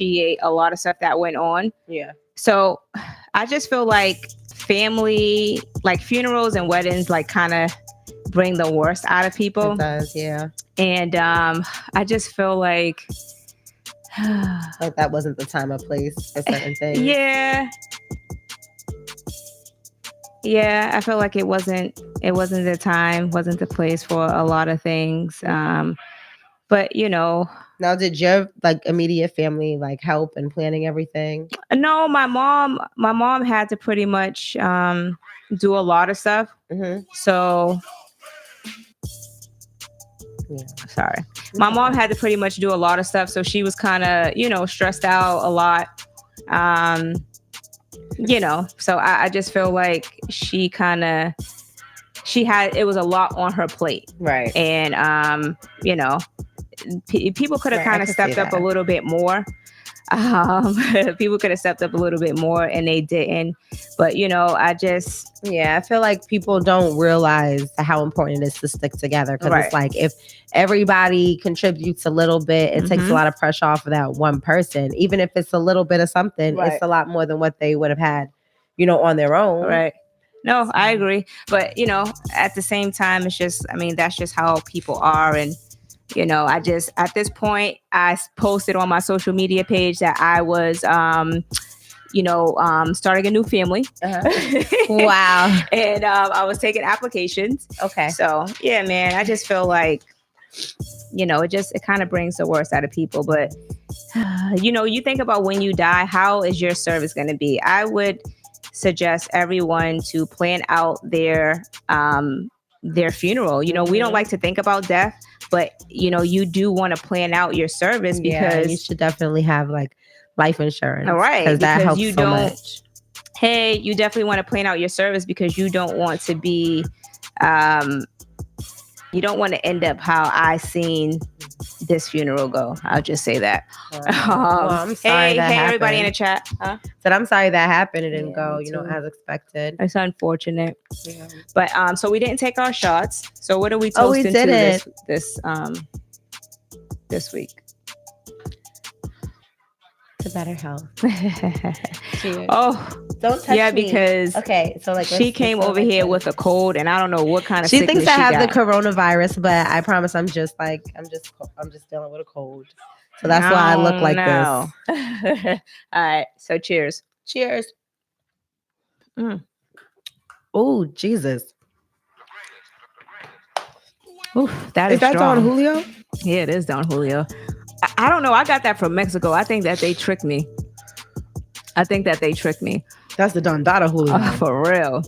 a lot of stuff that went on. Yeah. So I just feel like family, like funerals and weddings, like kind of bring the worst out of people. It does, yeah. And I just feel like like that wasn't the time or place for certain things. Yeah, I feel like it wasn't the time, wasn't the place for a lot of things. But now, did your like immediate family like help in planning everything? No, my mom had to pretty much do a lot of stuff. Mm-hmm. So yeah. Sorry. My mom had to pretty much do a lot of stuff. So she was kind of, stressed out a lot. So I just feel like it was a lot on her plate. Right. And, people could have kind of stepped up a little bit more. People could have stepped up a little bit more and they didn't. But, I feel like people don't realize how important it is to stick together. Because it's like if everybody contributes a little bit, it takes a lot of pressure off of that one person. Even if it's a little bit of something, it's a lot more than what they would have had, on their own. Right. No, I agree. But, at the same time, it's just, that's just how people are. And, at this point, I posted on my social media page that I was, starting a new family. Wow. And I was taking applications. Okay. So, yeah, man, I just feel like, it kind of brings the worst out of people. But, you think about when you die, how is your service going to be? I would suggest everyone to plan out their funeral. We don't like to think about death, but you do want to plan out your service because you should definitely have like life insurance. All right, because that helps so much. Hey, you definitely want to plan out your service because you don't want to be you don't want to end up how I seen this funeral go. I'll just say that. I'm sorry that happened. Everybody in the chat. Said I'm sorry that happened. It didn't go, as expected. It's unfortunate. Yeah. But so we didn't take our shots. So what are we toasting to this week? To better health. Oh, don't touch me. Because so like she came over here with a cold, and I don't know what kind of. She thinks I have the coronavirus, but I promise I'm just dealing with a cold. So that's why I look like this. All right. So cheers. Cheers. Oh Jesus. Oof, is that strong. Don Julio? Yeah, it is Don Julio. I don't know. I got that from Mexico. I think that they tricked me. That's the Don Dada Julio. For real.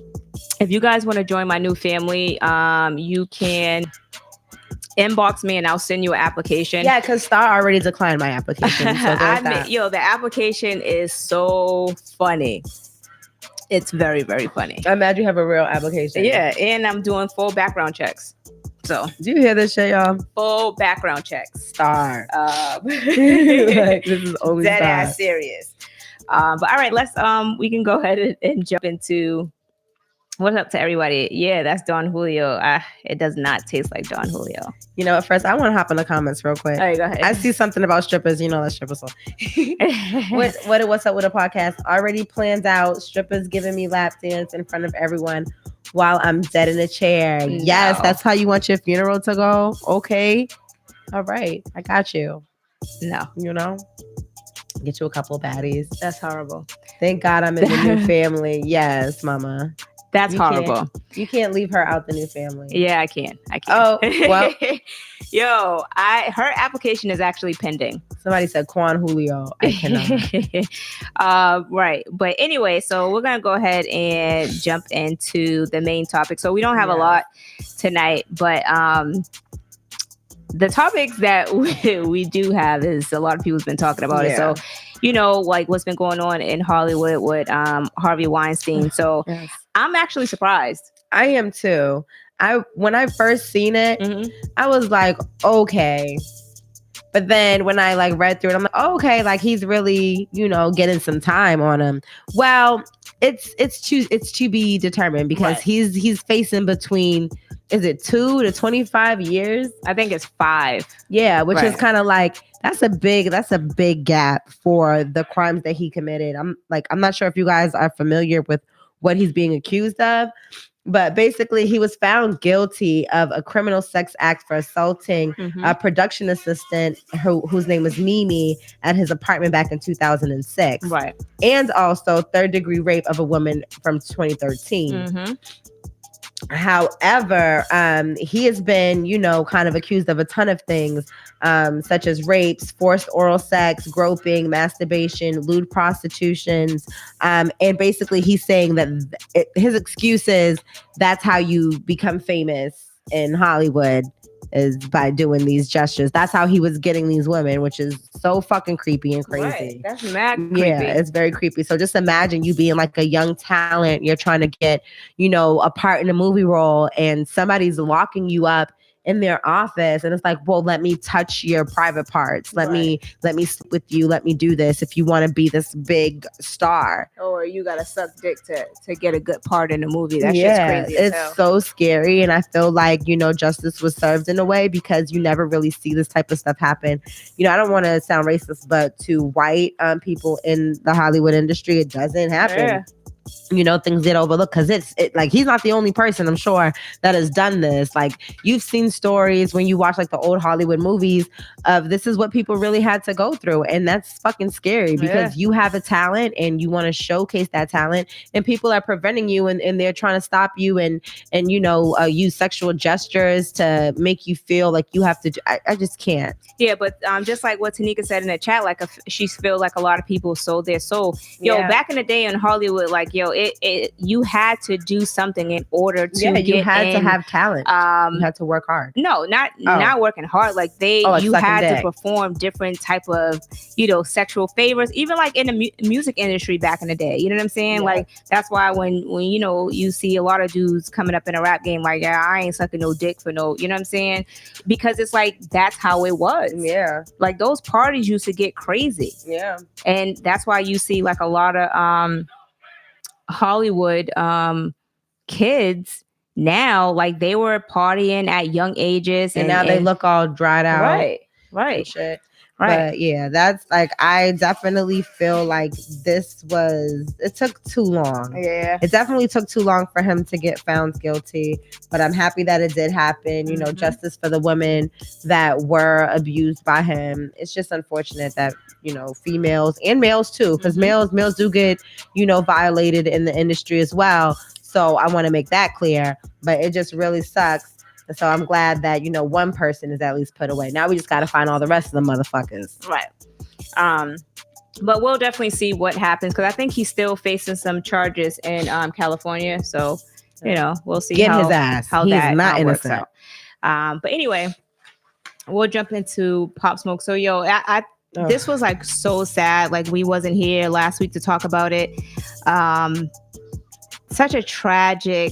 If you guys want to join my new family, you can inbox me and I'll send you an application. Yeah, because Star already declined my application. So the application is so funny. It's very, very funny. I'm mad you have a real application. Yeah, and I'm doing full background checks. So, do you hear this shit, y'all? Full background checks. Star. Like, this is only dead Star. Ass serious. But all right, let's we can go ahead and jump into what's up to everybody. Yeah, that's Don Julio. It does not taste like Don Julio. At first I want to hop in the comments real quick. All right, go ahead. I see something about strippers. That stripper song. What's up with a podcast? Already planned out. Strippers giving me lap dance in front of everyone while I'm dead in a chair. No. Yes, that's how you want your funeral to go. Okay. All right. I got you. No. Get you a couple of baddies. That's horrible. Thank God I'm in the new family. Yes, mama. That's horrible. You can't leave her out the new family. Yeah, I can. Oh, well. Yo, her application is actually pending. Somebody said Quan Julio. I cannot. Right. But anyway, so we're going to go ahead and jump into the main topic. So we don't have a lot tonight, but the topics that we do have is a lot of people's been talking about it. So, like what's been going on in Hollywood with Harvey Weinstein. So yes. I'm actually surprised. I am too. When I first seen it, I was like, okay. But then when I read through it, I'm like, oh, okay, he's really, getting some time on him. Well, it's to be determined because he's facing between is it 2 to 25 years? I think it's 5. Yeah, which is kind of like that's a big gap for the crimes that he committed. I'm not sure if you guys are familiar with what he's being accused of, but basically he was found guilty of a criminal sex act for assaulting a production assistant whose name was Mimi at his apartment back in 2006. Right. And also third-degree rape of a woman from 2013. However, he has been, kind of accused of a ton of things, such as rapes, forced oral sex, groping, masturbation, lewd prostitutions. And basically he's saying that his excuse is that's how you become famous in Hollywood, is by doing these gestures. That's how he was getting these women, which is so fucking creepy and crazy. Right. That's mad creepy. Yeah, it's very creepy. So just imagine you being like a young talent. You're trying to get, a part in a movie role, and somebody's locking you up in their office, and it's like, well, let me touch your private parts. Let me sleep with you. Let me do this if you want to be this big star. Or you gotta suck dick to get a good part in the movie. That shit's crazy. It's so scary, and I feel like justice was served in a way, because you never really see this type of stuff happen. I don't want to sound racist, but to white people in the Hollywood industry, it doesn't happen. Yeah. Things get overlooked because it's like he's not the only person, I'm sure, that has done this. Like, you've seen stories when you watch like the old Hollywood movies of this is what people really had to go through, and that's fucking scary, because you have a talent and you want to showcase that talent, and people are preventing you, and they're trying to stop you and use sexual gestures to make you feel like you have to I just can't. Yeah, but just like what Tanika said in the chat, like she feels like a lot of people sold their soul. Back in the day in Hollywood, like you had to do something in order to get you had in. to have talent. You had to work hard. No, not working hard. Like you had to perform different type of sexual favors, even like in the music industry back in the day. You know what I'm saying? Yeah. Like that's why when you see a lot of dudes coming up in a rap game, like, yeah, I ain't sucking no dick for no, you know what I'm saying? Because it's like that's how it was. Yeah, like those parties used to get crazy. Yeah, and that's why you see like a lot of Hollywood kids now, like they were partying at young ages, and now they look all dried out. Right. Shit. Right. But yeah, that's like, I definitely feel like it took too long. Yeah. It definitely took too long for him to get found guilty, but I'm happy that it did happen. Justice for the women that were abused by him. It's just unfortunate that, females and males too, because males do get, violated in the industry as well. So I want to make that clear, but it just really sucks. So I'm glad that, one person is at least put away. Now we just got to find all the rest of the motherfuckers. Right. But we'll definitely see what happens, because I think he's still facing some charges in California. So, we'll see his ass. How he's that not works innocent. out. But anyway, we'll jump into Pop Smoke. So, this was like so sad. Like, we wasn't here last week to talk about it. Such a tragic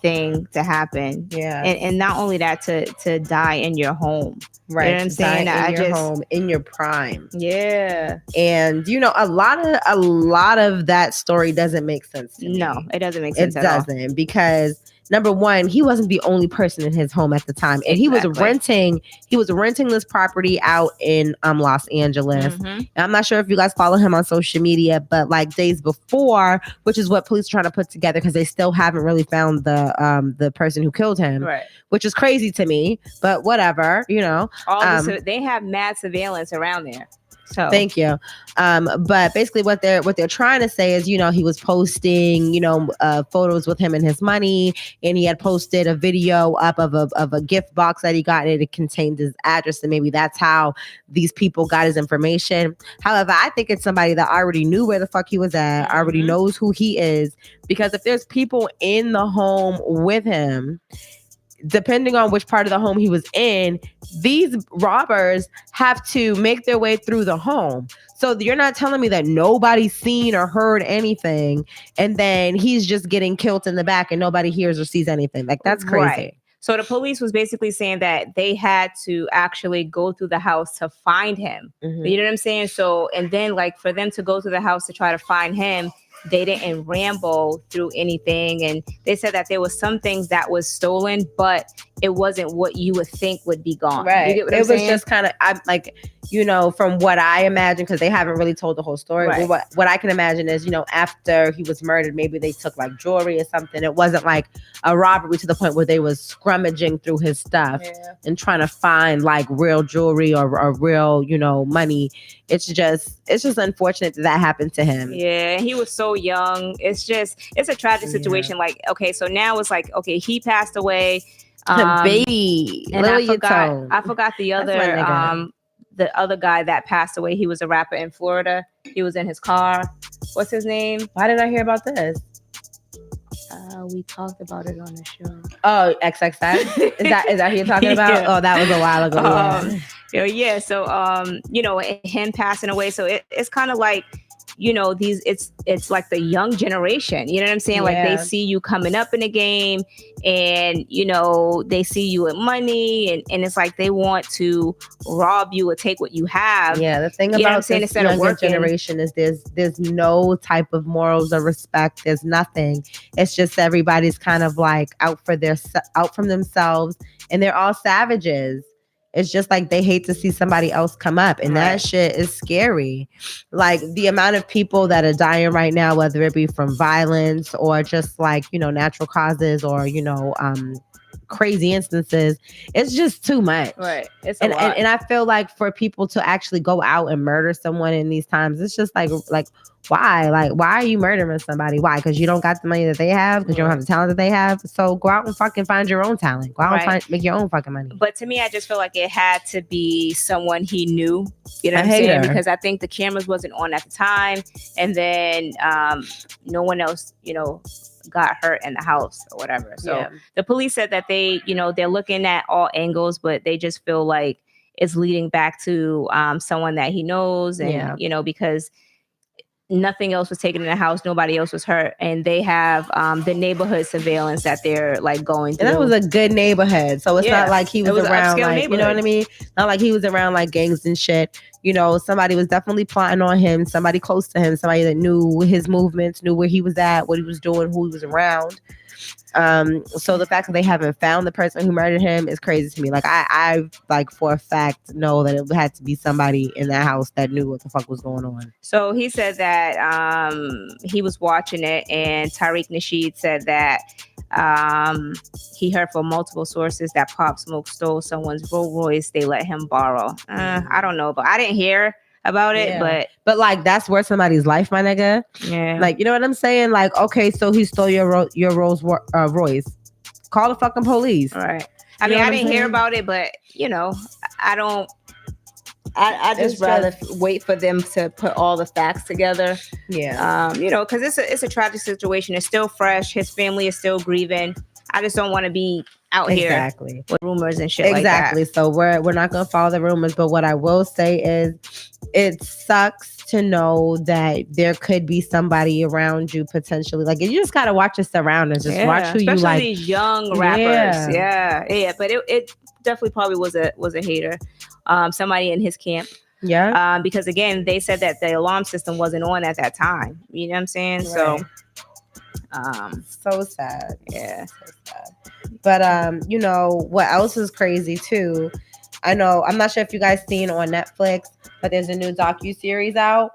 thing to happen. Yeah. And not only that, to die in your home. Right. You know what I'm saying? In your home, in your prime. Yeah. And a lot of that story doesn't make sense to me. No, it doesn't make sense at all. It doesn't, because number one, he wasn't the only person in his home at the time. And he was renting this property out in Los Angeles. And I'm not sure if you guys follow him on social media, but like days before, which is what police are trying to put together, because they still haven't really found the person who killed him. Right. Which is crazy to me, but whatever, they have mad surveillance around there. So thank you. But basically what they're trying to say is, he was posting, photos with him and his money, and he had posted a video up of a gift box that he got, and it contained his address, and maybe that's how these people got his information. However, I think it's somebody that already knew where the fuck he was at, already knows who he is, because if there's people in the home with him, depending on which part of the home he was in, these robbers have to make their way through the home. So you're not telling me that nobody's seen or heard anything, and then he's just getting killed in the back and nobody hears or sees anything. Like, that's crazy. Right. So the police was basically saying that they had to actually go through the house to find him. You know what I'm saying? So, and then like for them to go to the house to try to find him, they didn't ramble through anything. And they said that there was some things that was stolen, but it wasn't what you would think would be gone. Right. You get what I'm was saying? Just kind of, I'm like, you know, from what I imagine, because they haven't really told the whole story. Right. But what I can imagine is, you know, after he was murdered, maybe they took like jewelry or something. It wasn't like a robbery to the point where they was scrummaging through his stuff and trying to find like real jewelry or real, you know, money. It's just unfortunate that happened to him. Yeah, he was so young. It's a tragic situation. Like, okay, so now it's like, okay, he passed away. Baby, and I forgot the other guy that passed away. He was a rapper in Florida. He was in his car. What's his name? Why didn't I hear about this? We talked about it on the show. Oh, XXX? Is that who you're talking about? Yeah. Oh, that was a while ago. Yeah. So, you know, him passing away. So it's kind of like, you know, it's like the young generation, you know what I'm saying? Like they see you coming up in the game and, you know, they see you with money and it's like they want to rob you or take what you have. Yeah. The thing about this younger generation is there's no type of morals or respect. There's nothing. It's just everybody's kind of like out from themselves and they're all savages. It's just like they hate to see somebody else come up. And that shit is scary. Like the amount of people that are dying right now, whether it be from violence or just like, you know, natural causes or, you know, crazy instances, it's just too much. Right. It's a lot. And I feel like for people to actually go out and murder someone in these times, it's just like why? Like, why are you murdering somebody? Why? Because you don't got the money that they have? Because you don't have the talent that they have? So go out and fucking find your own talent. Go out and make your own fucking money. But to me, I just feel like it had to be someone he knew. You know what I'm saying? Because I think the cameras wasn't on at the time. And then no one else, you know, got hurt in the house or whatever. So the police said that they, you know, they're looking at all angles, but they just feel like it's leading back to someone that he knows. And, you know, because nothing else was taken in the house. Nobody else was hurt. And they have the neighborhood surveillance that they're like going through. And that was a good neighborhood. So it's not like he was around like, you know what I mean? Not like he was around like gangs and shit. You know, somebody was definitely plotting on him. Somebody close to him. Somebody that knew his movements, knew where he was at, what he was doing, who he was around. So the fact that they haven't found the person who murdered him is crazy to me. Like I like for a fact know that it had to be somebody in that house that knew what the fuck was going on. So he said that he was watching it, and Tariq Nasheed said that he heard from multiple sources that Pop Smoke stole someone's Rolls Royce they let him borrow. I don't know, but I didn't hear about it, but like that's worth somebody's life, my nigga. Yeah, like you know what I'm saying? Like, okay, so he stole your Rolls Royce. Call the fucking police. Right. I mean, I didn't hear about it, but you know, I don't. I just rather wait for them to put all the facts together. Yeah. You know, because it's a tragic situation. It's still fresh. His family is still grieving. I just don't want to be out here with rumors and shit like that. So we're not gonna follow the rumors, but what I will say is it sucks to know that there could be somebody around you potentially. Like you just gotta watch your surroundings. Just watch who you like. Especially these young rappers. Yeah. But it definitely probably was a hater. Somebody in his camp. Yeah. Because again, they said that the alarm system wasn't on at that time. You know what I'm saying? Right. So sad. Yeah. So sad. But you know what else is crazy too? I know, I'm not sure if you guys seen on Netflix, but there's a new docu-series out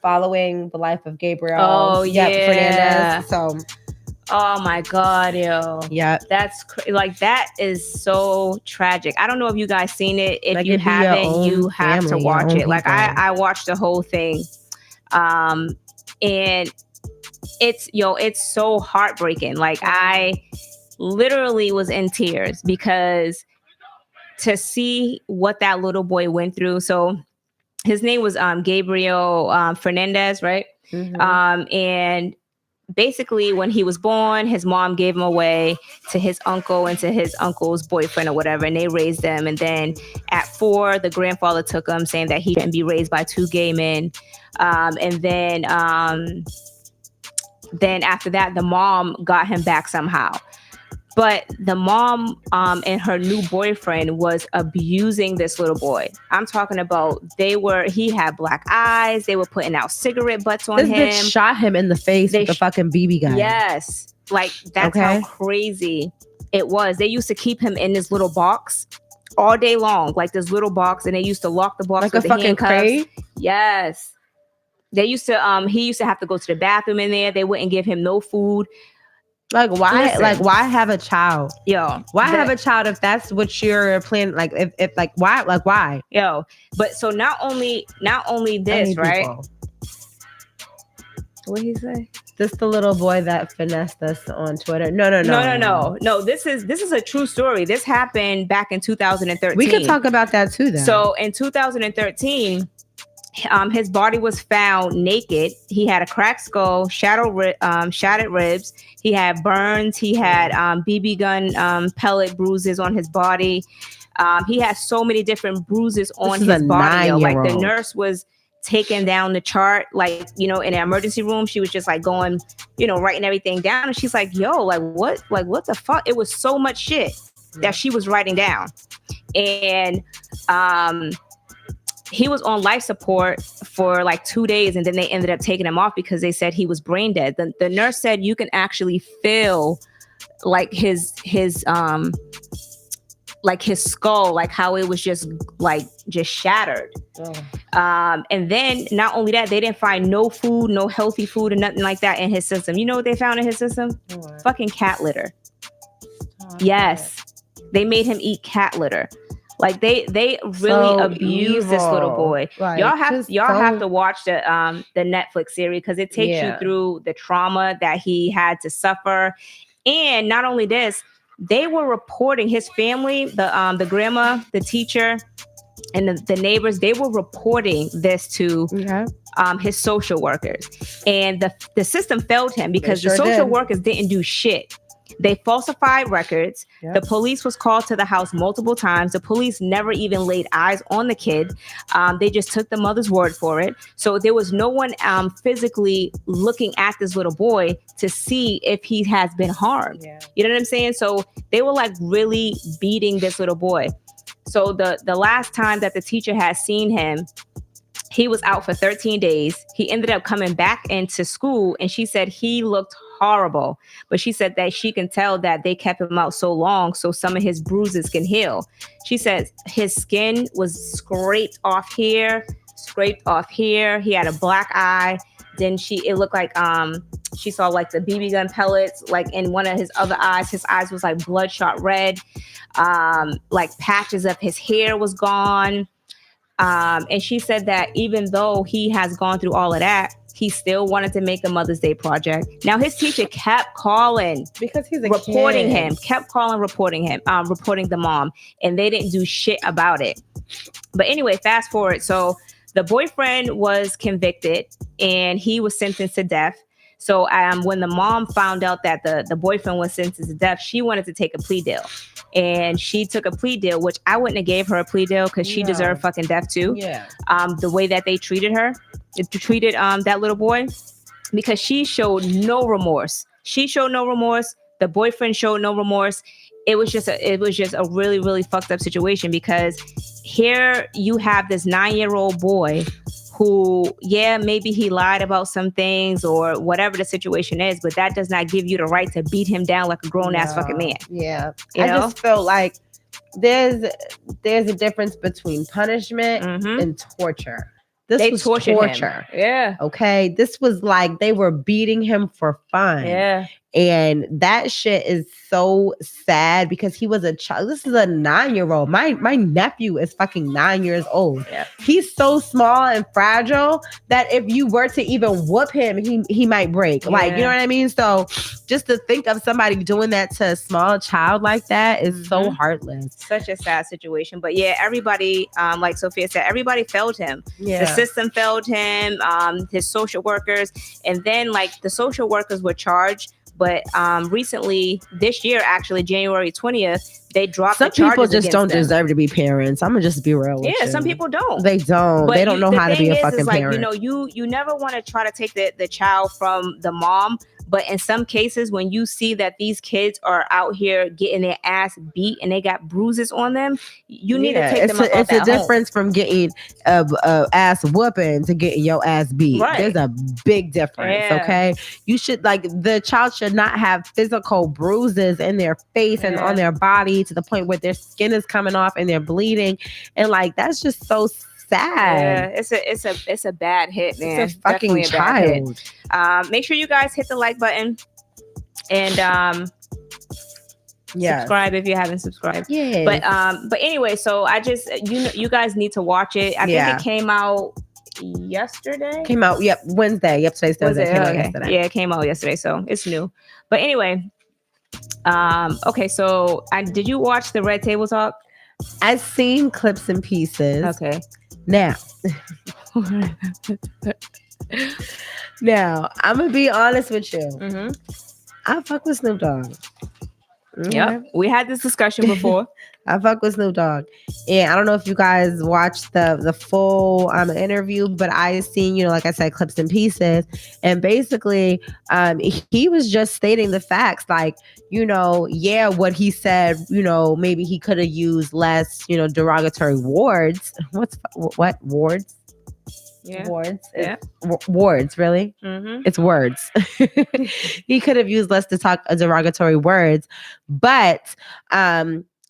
following the life of Gabriel Fernandez. So oh my God, yo. Yeah. That's like, that is so tragic. I don't know if you guys seen it. If you haven't, you have to watch it. Like I watched the whole thing. And it's so heartbreaking. Like I literally was in tears because to see what that little boy went through. So his name was Gabriel Fernandez, right? Mm-hmm. And basically when he was born, his mom gave him away to his uncle and to his uncle's boyfriend or whatever, and they raised them. And then at 4, the grandfather took him, saying that he couldn't be raised by 2 gay men. And then after that, the mom got him back somehow. But the mom and her new boyfriend was abusing this little boy. I'm talking about he had black eyes. They were putting out cigarette butts on him. This bitch shot him in the face with the fucking BB gun. Yes. Like, that's how crazy it was. They used to keep him in this little box all day long, like this little box, and they used to lock the box like with a the fucking handcuffs. crate. Yes. They used to he used to have to go to the bathroom in there. They wouldn't give him no food. Like, why? Listen. Like, why have a child? Yo, why have a child if that's what you're planning? Like, if like, why? Like, why? Yo, but so not only this, right? What did he say? This the little boy that finessed us on Twitter. No. This is a true story. This happened back in 2013. We could talk about that too, though. So in 2013. His body was found naked. He had a cracked skull, shattered ribs. He had burns. He had BB gun pellet bruises on his body. He had so many different bruises on his body. Like, the nurse was taking down the chart, like, in an emergency room. She was just like going, writing everything down. And she's like, yo, what the fuck? It was so much shit that she was writing down. And he was on life support for like 2 days, and then they ended up taking him off because they said he was brain dead. The nurse said you can actually feel like his skull, like how it was just shattered. And then not only that, they didn't find no food, no healthy food, or nothing like that in his system. You know what they found in his system? What? Fucking cat litter. Yes, they made him eat cat litter. Like, they really abuse this little boy. Like, y'all have to watch the Netflix series, because it takes you through the trauma that he had to suffer. And not only this, they were reporting, his family, the grandma, the teacher, and the neighbors, they were reporting this to his social workers. And the system failed him because the social workers didn't do shit. They falsified records. Yep. The police was called to the house multiple times. The police never even laid eyes on the kid. They just took the mother's word for it. So there was no one physically looking at this little boy to see if he has been harmed. Yeah. You know what I'm saying? So they were like really beating this little boy. So the last time that the teacher had seen him, he was out for 13 days. He ended up coming back into school, and she said he looked horrible. But she said that she can tell that they kept him out so long so some of his bruises can heal. She said his skin was scraped off here. He had a black eye. Then it looked like she saw like the BB gun pellets like in one of his other eyes. His eyes was like bloodshot red. Like patches of his hair was gone. And she said that even though he has gone through all of that, he still wanted to make a Mother's Day project. Now, his teacher kept calling because he's reporting the mom, and they didn't do shit about it. But anyway, fast forward. So the boyfriend was convicted and he was sentenced to death. So when the mom found out that the boyfriend was sentenced to death, she wanted to take a plea deal. And she took a plea deal, which I wouldn't have gave her a plea deal because she deserved fucking death too. Yeah. The way that they treated her, that little boy, because she showed no remorse. The boyfriend showed no remorse. It was just a really, really fucked up situation, because here you have this 9-year-old boy who, maybe he lied about some things or whatever the situation is, but that does not give you the right to beat him down like a grown ass fucking man. Yeah. I just feel like there's a difference between punishment and torture. They was torture. Him. Yeah. Okay. This was like they were beating him for fun. Yeah. And that shit is so sad because he was a child. This is a 9-year-old. My nephew is fucking 9 years old. Yeah. He's so small and fragile that if you were to even whoop him, he might break. Yeah. Like, you know what I mean? So just to think of somebody doing that to a small child like that is so heartless. Such a sad situation. But yeah, everybody, like Sophia said, everybody failed him. Yeah. The system failed him, his social workers. And then like the social workers were charged. But recently, this year, actually, January 20th, they dropped the charges. Some people just don't deserve to be parents. I'm going to just be real with you. Some people don't. They don't. But they don't know how to be a fucking parent. You never want to try to take the child from the mom, But in some cases, when you see that these kids are out here getting their ass beat and they got bruises on them, you need to take them up. It's a difference from getting a ass whooping to getting your ass beat. Right. There's a big difference. Yeah. Okay, you should the child should not have physical bruises in their face and on their body to the point where their skin is coming off and they're bleeding, and that's just so sad. Yeah, it's a bad hit, man. It's a fucking child. Make sure you guys hit the like button and subscribe if you haven't subscribed. Yeah. But anyway, so I just you guys need to watch it. I think it came out yesterday. Wednesday. Yep, today's Thursday. Came out yesterday. Yeah, it came out yesterday, so it's new. But anyway, okay, so did you watch the Red Table Talk? I've seen clips and pieces. Okay. Now, I'm gonna be honest with you. Mm-hmm. I fuck with Snoop Dogg. Yep, we had this discussion before. I fuck with Snoop Dogg, and I don't know if you guys watched the full interview, but I seen like I said, clips and pieces, and basically he was just stating the facts, what he said, maybe he could have used less derogatory words. What words? Yeah. Words. Yeah. Words, really? Mm-hmm. It's words. He could have used less derogatory words, but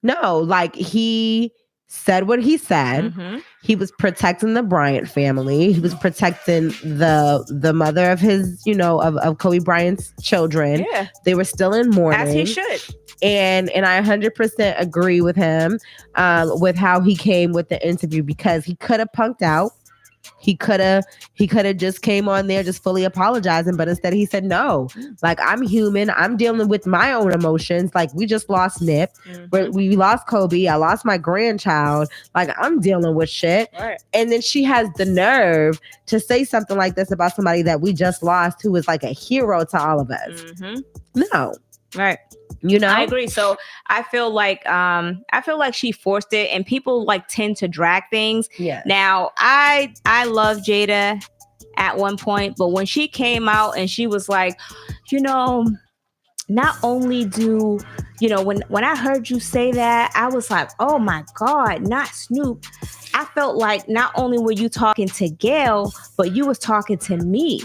no, he said what he said. Mm-hmm. He was protecting the Bryant family. He was protecting the mother of his, of Kobe Bryant's children. Yeah. They were still in mourning. As he should. And I 100% agree with him with how he came with the interview, because he could have punked out. He could have just came on there just fully apologizing, but instead he said, no, I'm human. I'm dealing with my own emotions. We just lost Nip. Mm-hmm. We lost Kobe. I lost my grandchild. I'm dealing with shit. Right. And then she has the nerve to say something like this about somebody that we just lost, who was a hero to all of us. Mm-hmm. No. Right. I agree. So I feel like she forced it, and people tend to drag things. Yeah. Now I love Jada at one point, but when she came out and she was like, not only do when I heard you say that, I was like, oh my God, not Snoop. I felt like not only were you talking to Gail, but you was talking to me.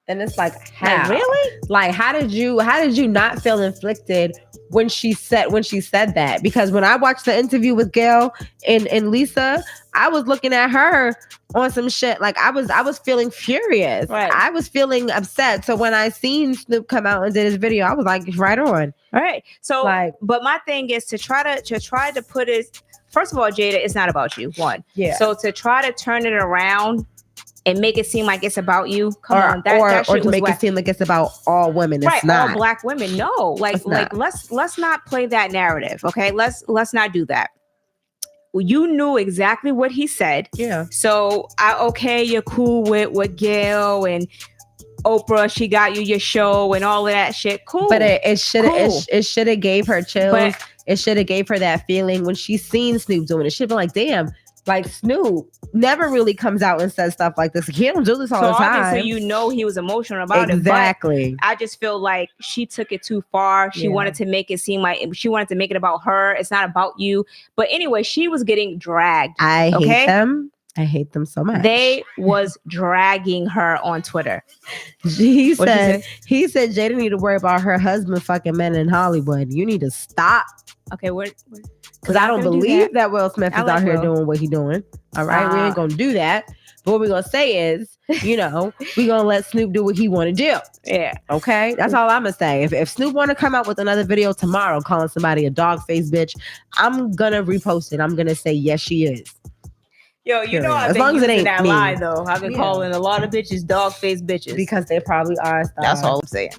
And it's how? Really? How did you not feel inflicted when she said that? Because when I watched the interview with Gail and Lisa, I was looking at her on some shit. I was feeling furious. Right. I was feeling upset. So when I seen Snoop come out and did his video, I was like, right on. All right. So but my thing is to try to put it, first of all, Jada, it's not about you. One. Yeah. So to try to turn it around and make it seem like it's about you. Or to make it seem like it's about all women. It's not. All black women. No, let's not play that narrative. Okay. Let's not do that. You knew exactly what he said. Yeah. So you're cool with Gail and Oprah. She got you your show and all of that shit. Cool. But it should have gave her chills. It should have gave her that feeling when she seen Snoop doing it. She'd be like, damn. Snoop never really comes out and says stuff like this. He don't do this all the time. So he was emotional about it. Exactly. I just feel like she took it too far. She wanted to make it seem like she wanted to make it about her. It's not about you. But anyway, she was getting dragged. I hate them. I hate them so much. They was dragging her on Twitter. He said Jada need to worry about her husband fucking men in Hollywood. You need to stop. Okay, because I don't believe that Will Smith is out here doing what he's doing. All right, we ain't gonna do that. But what we're gonna say is, we're gonna let Snoop do what he want to do. Yeah. Okay, that's all I'm gonna say. If Snoop want to come out with another video tomorrow calling somebody a dog-faced bitch, I'm gonna repost it. I'm gonna say yes, she is. Yo, I've been using that lie though. I've been calling a lot of bitches dog-faced bitches because they probably are. That's all I'm saying.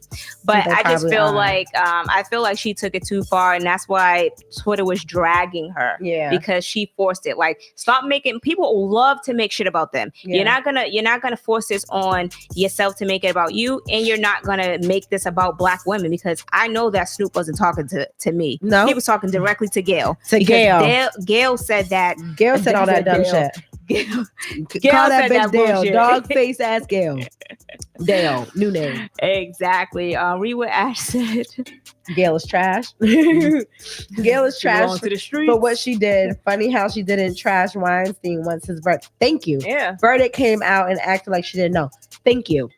But I just feel like she took it too far, and that's why Twitter was dragging her. Yeah, because she forced it. Stop making people love to make shit about them. Yeah. You're not gonna force this on yourself to make it about you, and you're not gonna make this about black women, because I know that Snoop wasn't talking to me. No, he was talking directly to Gail. Gail said that. Gail said all that dumb shit. Gail Call that bitch Gail, dog face ass Gail. Dale, new name. Exactly. Read what Ash said. Gail is trash. Gail is trash to the streets. for what she did. Funny how she didn't trash Weinstein once his verdict. Thank you. Yeah. Verdict came out and acted like she didn't know. Thank you.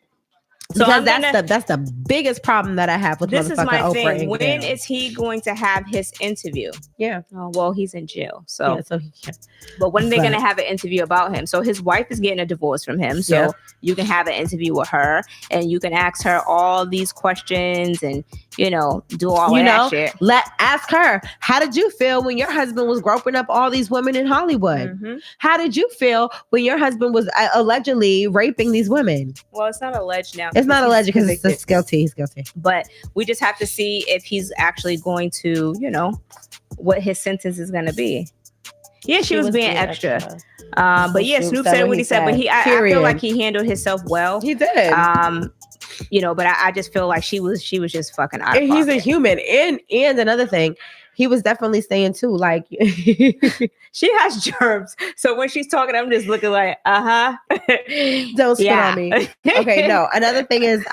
So because that's the biggest problem that I have with this is my Oprah thing. and when Gail. is he going to have his interview? Yeah. Oh, well, he's in jail. So, yeah, so he can't. But when are they going to have an interview about him? So his wife is getting a divorce from him. So you can have an interview with her and you can ask her all these questions and, do all of that shit. Ask her, how did you feel when your husband was groping up all these women in Hollywood? Mm-hmm. How did you feel when your husband was allegedly raping these women? Well, it's not alleged now. It's not alleged because it's guilty. He's guilty. But we just have to see if he's actually going to, what his sentence is going to be. Yeah, she was being extra. But yeah, Snoop said what he said. But I feel like he handled himself well. He did. But I just feel like she was just fucking out of pocket. He's a human. And another thing, he was definitely saying too, like she has germs. So when she's talking, I'm just looking like, don't spit on me. Okay, no. Another thing is,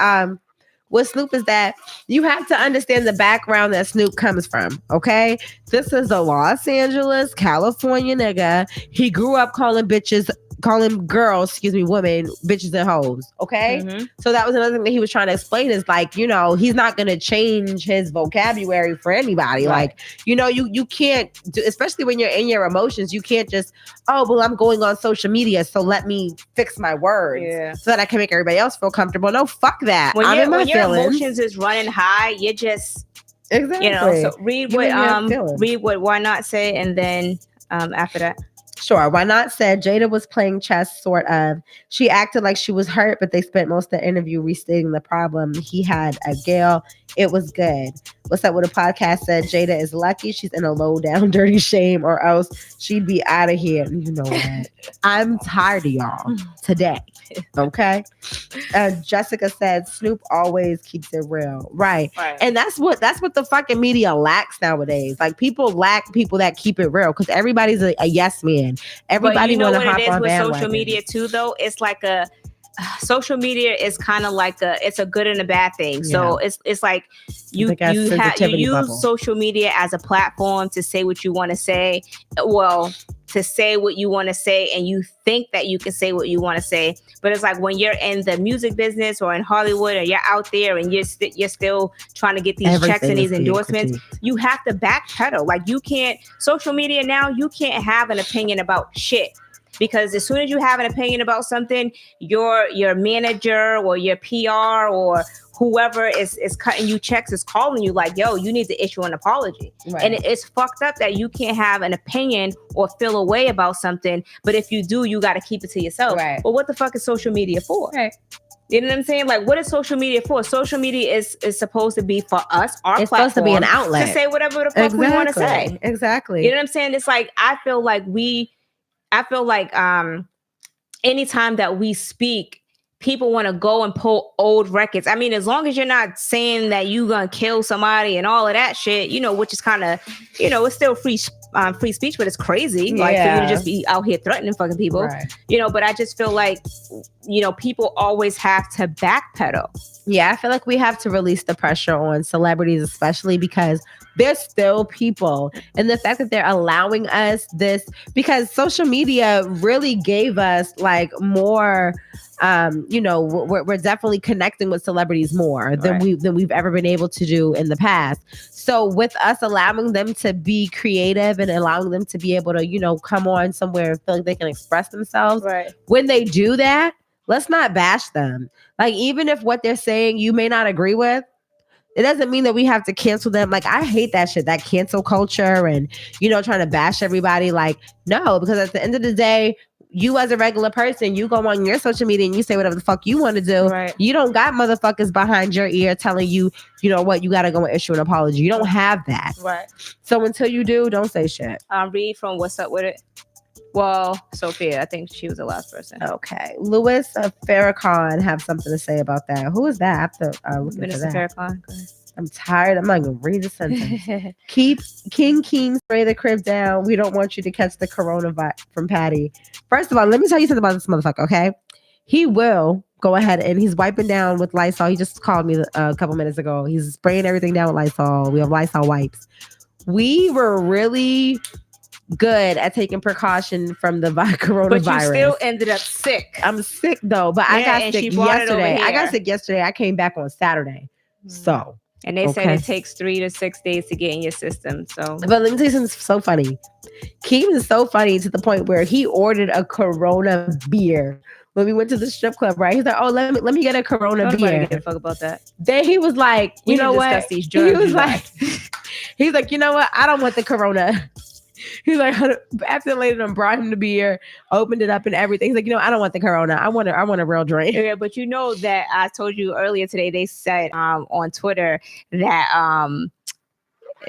with Snoop is that you have to understand the background that Snoop comes from. Okay, this is a Los Angeles, California nigga. He grew up calling girls, women, bitches and hoes. Okay, so that was another thing that he was trying to explain is like, he's not gonna change his vocabulary for anybody. Right. Like, you can't do, especially when you're in your emotions, you can't just, I'm going on social media, so let me fix my words so that I can make everybody else feel comfortable. No, fuck that. When your emotions is running high, you just exactly. So read what Why Not say, and then after that. Sure. Why Not said Jada was playing chess, sort of. She acted like she was hurt, but they spent most of the interview restating the problem he had at Gail. It was good. What's Up with a Podcast said Jada is lucky she's in a low down dirty shame, or else she'd be out of here. You know what? I'm tired of y'all today. Okay. Jessica said Snoop always keeps it real. Right. And that's what the fucking media lacks nowadays. Like, people lack people that keep it real because everybody's a yes man. Everybody want to hop on bandwagon. With social media too, though, it's like social media is kind of like it's a good and a bad thing. So it's like you use social media as a platform to say what you want to say. Well, to say what you want to say, and you think that you can say what you want to say. But it's like when you're in the music business or in Hollywood, or you're out there and you're still trying to get these checks and these endorsements, you have to backpedal. Like, you can't, social media now, you can't have an opinion about shit. Because as soon as you have an opinion about something, your manager or your PR or whoever is cutting you checks is calling you like, yo, you need to issue an apology. Right. And it's fucked up that you can't have an opinion or feel a way about something. But if you do, you got to keep it to yourself. Right. Well, what the fuck is social media for? Right. You know what I'm saying? Like, what is social media for? Social media is supposed to be for us, our it's platform. Supposed to be an outlet. To say whatever the fuck we want to say. Exactly. You know what I'm saying? It's like, I feel like anytime that we speak, people want to go and pull old records. I mean, as long as you're not saying that you're going to kill somebody and all of that shit, which is kind of, it's still free speech, but it's crazy. Like, for you to just be out here threatening fucking people, right. But I just feel like, people always have to backpedal. Yeah, I feel like we have to release the pressure on celebrities, especially because there's still people, and the fact that they're allowing us this, because social media really gave us like more, we're definitely connecting with celebrities more than we've ever been able to do in the past. So with us allowing them to be creative and allowing them to be able to, come on somewhere and feel like they can express themselves, right. When they do that, let's not bash them. Like, even if what they're saying you may not agree with, it doesn't mean that we have to cancel them. Like, I hate that shit, that cancel culture and, trying to bash everybody. Like, no, because at the end of the day, you as a regular person, you go on your social media and you say whatever the fuck you want to do. Right. You don't got motherfuckers behind your ear telling you, what, you got to go and issue an apology. You don't have that. Right. So until you do, don't say shit. Read from What's Up With It. Well, Sophia, I think she was the last person. Okay. Louis Farrakhan have something to say about that. Who is that? I have to look into that. Farrakhan. I'm tired. I'm not going to read the sentence. Keep King spray the crib down. We don't want you to catch the coronavirus from Patty. First of all, let me tell you something about this motherfucker, okay? He will go ahead and he's wiping down with Lysol. He just called me a couple minutes ago. He's spraying everything down with Lysol. We have Lysol wipes. We were really good at taking precaution from the coronavirus. But you still ended up sick. I'm sick though, but I got sick yesterday. I got sick yesterday. I came back on Saturday. So. And they said it takes 3 to 6 days to get in your system. So, but let me tell you something so funny. Keem is so funny to the point where he ordered a Corona beer when we went to the strip club. Right? He's like, "Oh, let me get a Corona beer." Give a fuck about that. Then he was like, "You know what?" These germs, he's like, "You know what? I don't want the Corona." He's like, after later, brought him the beer, opened it up and everything. He's like, I don't want the Corona. I want a real drink. Yeah, but you know that I told you earlier today. They said on Twitter that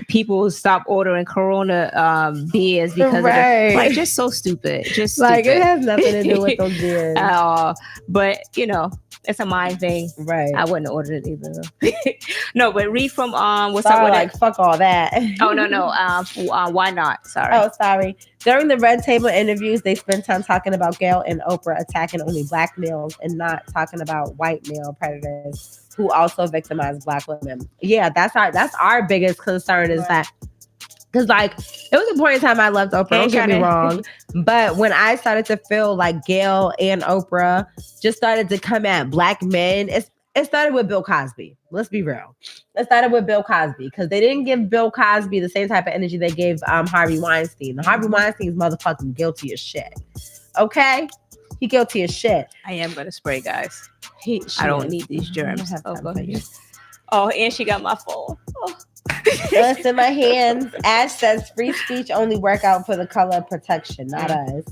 people stop ordering Corona beers because of just so stupid. Just like stupid. It has nothing to do with those beers. But it's a mind thing. Right. I wouldn't order it either. No, but read from what's sorry, up with like it? Fuck all that. Oh no. Why not? Sorry. Oh, sorry. During the Red Table interviews, they spent time talking about Gayle and Oprah attacking only black males and not talking about white male predators who also victimize black women. Yeah, that's our biggest concern is that. Because, it was a point in time I loved Oprah, don't get me wrong. But when I started to feel like Gayle and Oprah just started to come at black men, it started with Bill Cosby. Let's be real. It started with Bill Cosby because they didn't give Bill Cosby the same type of energy they gave Harvey Weinstein. Harvey Weinstein's motherfucking guilty as shit. Okay? He guilty as shit. I am going to spray, guys. I don't need these germs. Oh, and she got my phone. Oh. It's in my hands. Ash says free speech only work out for the color of protection, not us.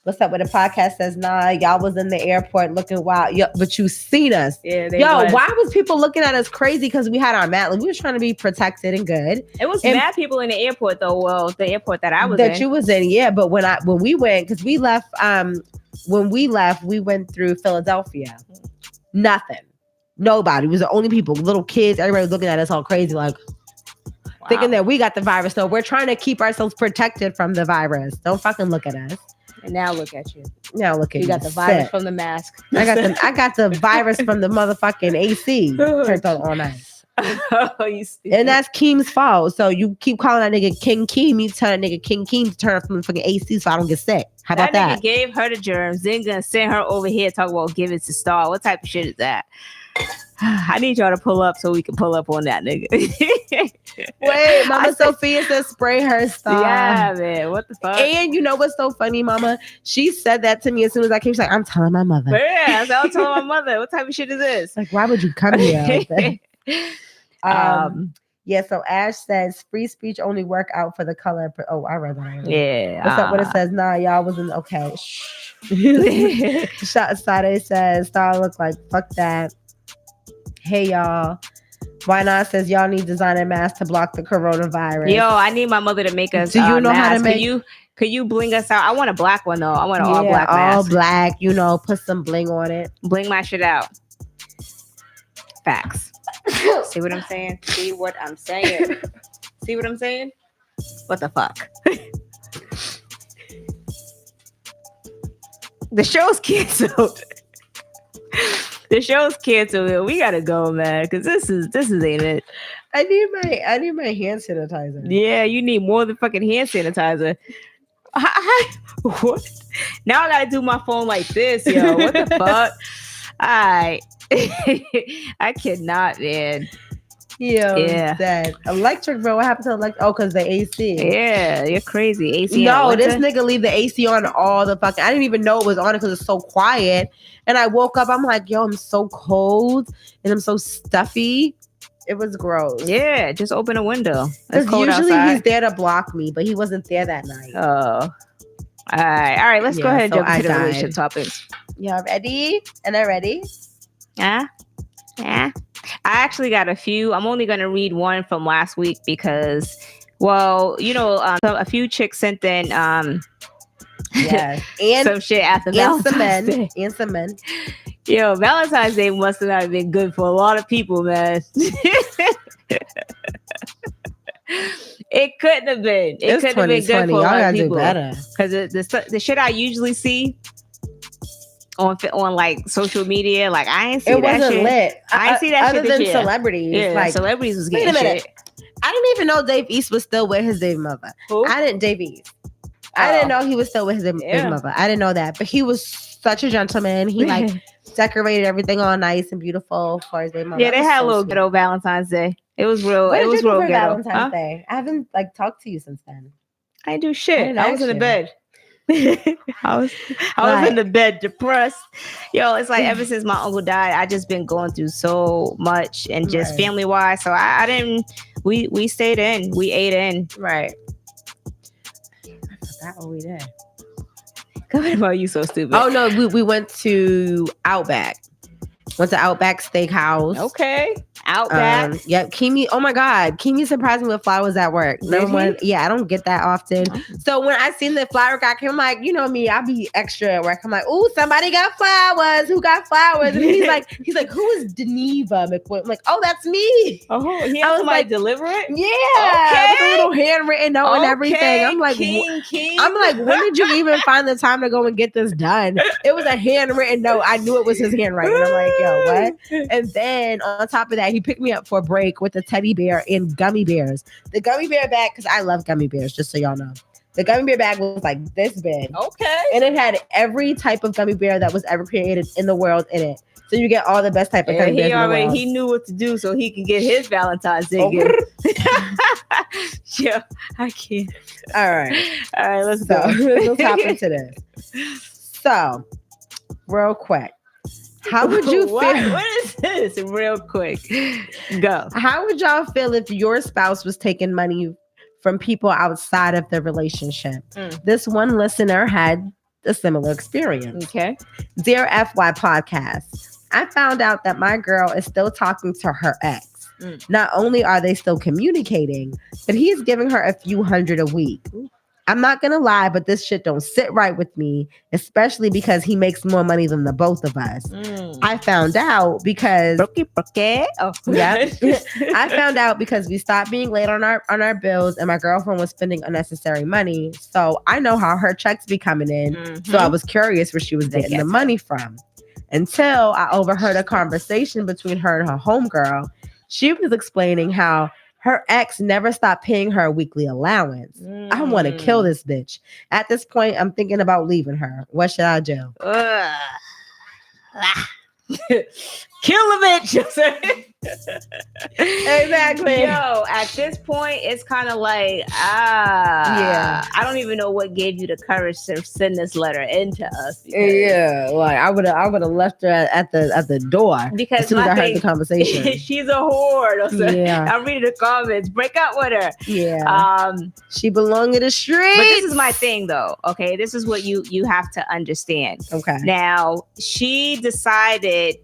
What's up with the podcast says, nah, y'all was in the airport looking wild. Yo, but you seen us. Yeah, why was people looking at us crazy? Because we had our mat. We were trying to be protected and good. It was mad people in the airport though. Well, the airport that I was in. That you was in, yeah. But when we went, because we left, we went through Philadelphia. Nothing. Nobody. It was the only people, little kids, everybody was looking at us all crazy, like, thinking that we got the virus. No, we're trying to keep ourselves protected from the virus. Don't fucking look at us. And now look at you. Now look at you. You got the virus from the mask. I got the virus from the motherfucking AC turned on all night. Oh, you stupid. And that's Keem's fault. So you keep calling that nigga King Keem. You tell that nigga King Keem to turn off the fucking AC so I don't get sick. How about that? Nigga gave her the germs, then gonna send her over here talk about give it to Star. What type of shit is that? I need y'all to pull up so we can pull up on that nigga. Wait, Mama Sophia said spray her Star. Yeah, man. What the fuck? And you know what's so funny, Mama? She said that to me as soon as I came. She's like, I'm telling my mother. Yeah, so I'm telling my mother. What type of shit is this? Like, why would you come here? Yeah, so Ash says free speech only work out for the color. Oh, I read that already. Yeah. What's up when it says, nah, y'all wasn't okay. Sade says, Star look like, fuck that. Hey, y'all. Why not says, y'all need designer masks to block the coronavirus. Yo, I need my mother to make us. Do you know masks. how to make? Could you bling us out? I want a black one though. I want an all black mask. All black. Put some bling on it. Bling my shit out. Facts. See what I'm saying? See what I'm saying? See what I'm saying? What the fuck? The show's canceled. The show's canceled. We gotta go, man, because this is ain't it. I need my hand sanitizer. Yeah, you need more than fucking hand sanitizer. What? Now I gotta do my phone like this, yo. What the fuck? Alright. I cannot, man. Yeah. That electric, bro. What happened to electric? Oh, because the AC. Yeah, you're crazy. AC. No, this nigga leave the AC on all the fucking. I didn't even know it was on it because it's so quiet. And I woke up. I'm like, yo, I'm so cold and I'm so stuffy. It was gross. Yeah, just open a window. Because usually he's there to block me, but he wasn't there that night. Oh. All right. Let's go ahead and jump into the relationship topics. Y'all ready? And I ready? Yeah. I actually got a few. I'm only going to read one from last week because, well, a few chicks sent in yeah, and some shit after Valentine's Day. And some men. Yo, Valentine's Day must have not been good for a lot of people, man. It couldn't have been. It couldn't have been good for a lot of people. Y'all gotta do better. Because the shit I usually see on like social media. Like I ain't see that wasn't shit. lit. I ain't see that other shit this than year. celebrities. Yeah, like celebrities was wait getting a minute. shit. I didn't even know Dave East was still with his baby mother. Who? Dave East. I didn't know he was still with his baby mother. I didn't know that, but he was such a gentleman. He like decorated everything all nice and beautiful for his baby mother. Yeah, they had a little ghetto Valentine's Day. It was real. What it did was you do real for ghetto. Valentine's Day? I haven't like talked to you since then. I didn't do shit. I was in the bed. I was in the bed depressed. Yo, it's like ever since my uncle died, I just been going through so much and just family wise. So I didn't. We stayed in. We ate in. Right. I forgot what we did. Comment about you so stupid. Oh no, we went to Outback. Went to Outback Steakhouse. Okay. Outback. Yep. Kimi. Oh my God. Kimi surprised me with flowers at work. Number one. Yeah, I don't get that often. So when I seen the flower guy came, I'm like, you know me, I'll be extra at work. I'm like, ooh, somebody got flowers. Who got flowers? And he's like, who is Deneva McQuinn? I'm like, oh, that's me. Oh, he had somebody like, deliver it? Yeah. With a little handwritten note and everything. I'm like, King. I'm like, when did you even find the time to go and get this done? It was a handwritten note. I knew it was his handwriting. I'm like, yo, what? And then on top of that, he picked me up for a break with a teddy bear and gummy bears. The gummy bear bag, because I love gummy bears, just so y'all know. The gummy bear bag was like this big. Okay. And it had every type of gummy bear that was ever created in the world in it. So you get all the best type of gummy bears in the world. He knew what to do so he can get his Valentine's Day gift. Yeah, I can't. All right, let's go. Let's hop into this. So, real quick. How would you feel? What is this? Real quick. Go. How would y'all feel if your spouse was taking money from people outside of the relationship? This one listener had a similar experience. Okay. Dear FY Podcast, I found out that my girl is still talking to her ex. Not only are they still communicating, but he's giving her a few $100 a week. I'm not going to lie, but this shit don't sit right with me, especially because he makes more money than the both of us. I found out because I found out because we stopped being late on our bills and my girlfriend was spending unnecessary money. So I know how her checks be coming in. So I was curious where she was getting the money from. Until I overheard a conversation between her and her homegirl. She was explaining how her ex never stopped paying her a weekly allowance. I want to kill this bitch. At this point, I'm thinking about leaving her. What should I do? Kill a bitch. Exactly. Yo, at this point, it's kind of like, I don't even know what gave you the courage to send this letter into us. Yeah, like I would have left her at the door because as soon as I heard the conversation. She's a whore. Yeah, I'm reading the comments. Break up with her. Yeah. She belonged to the streets. But this is my thing, though. Okay, this is what you have to understand. Okay. Now she decided.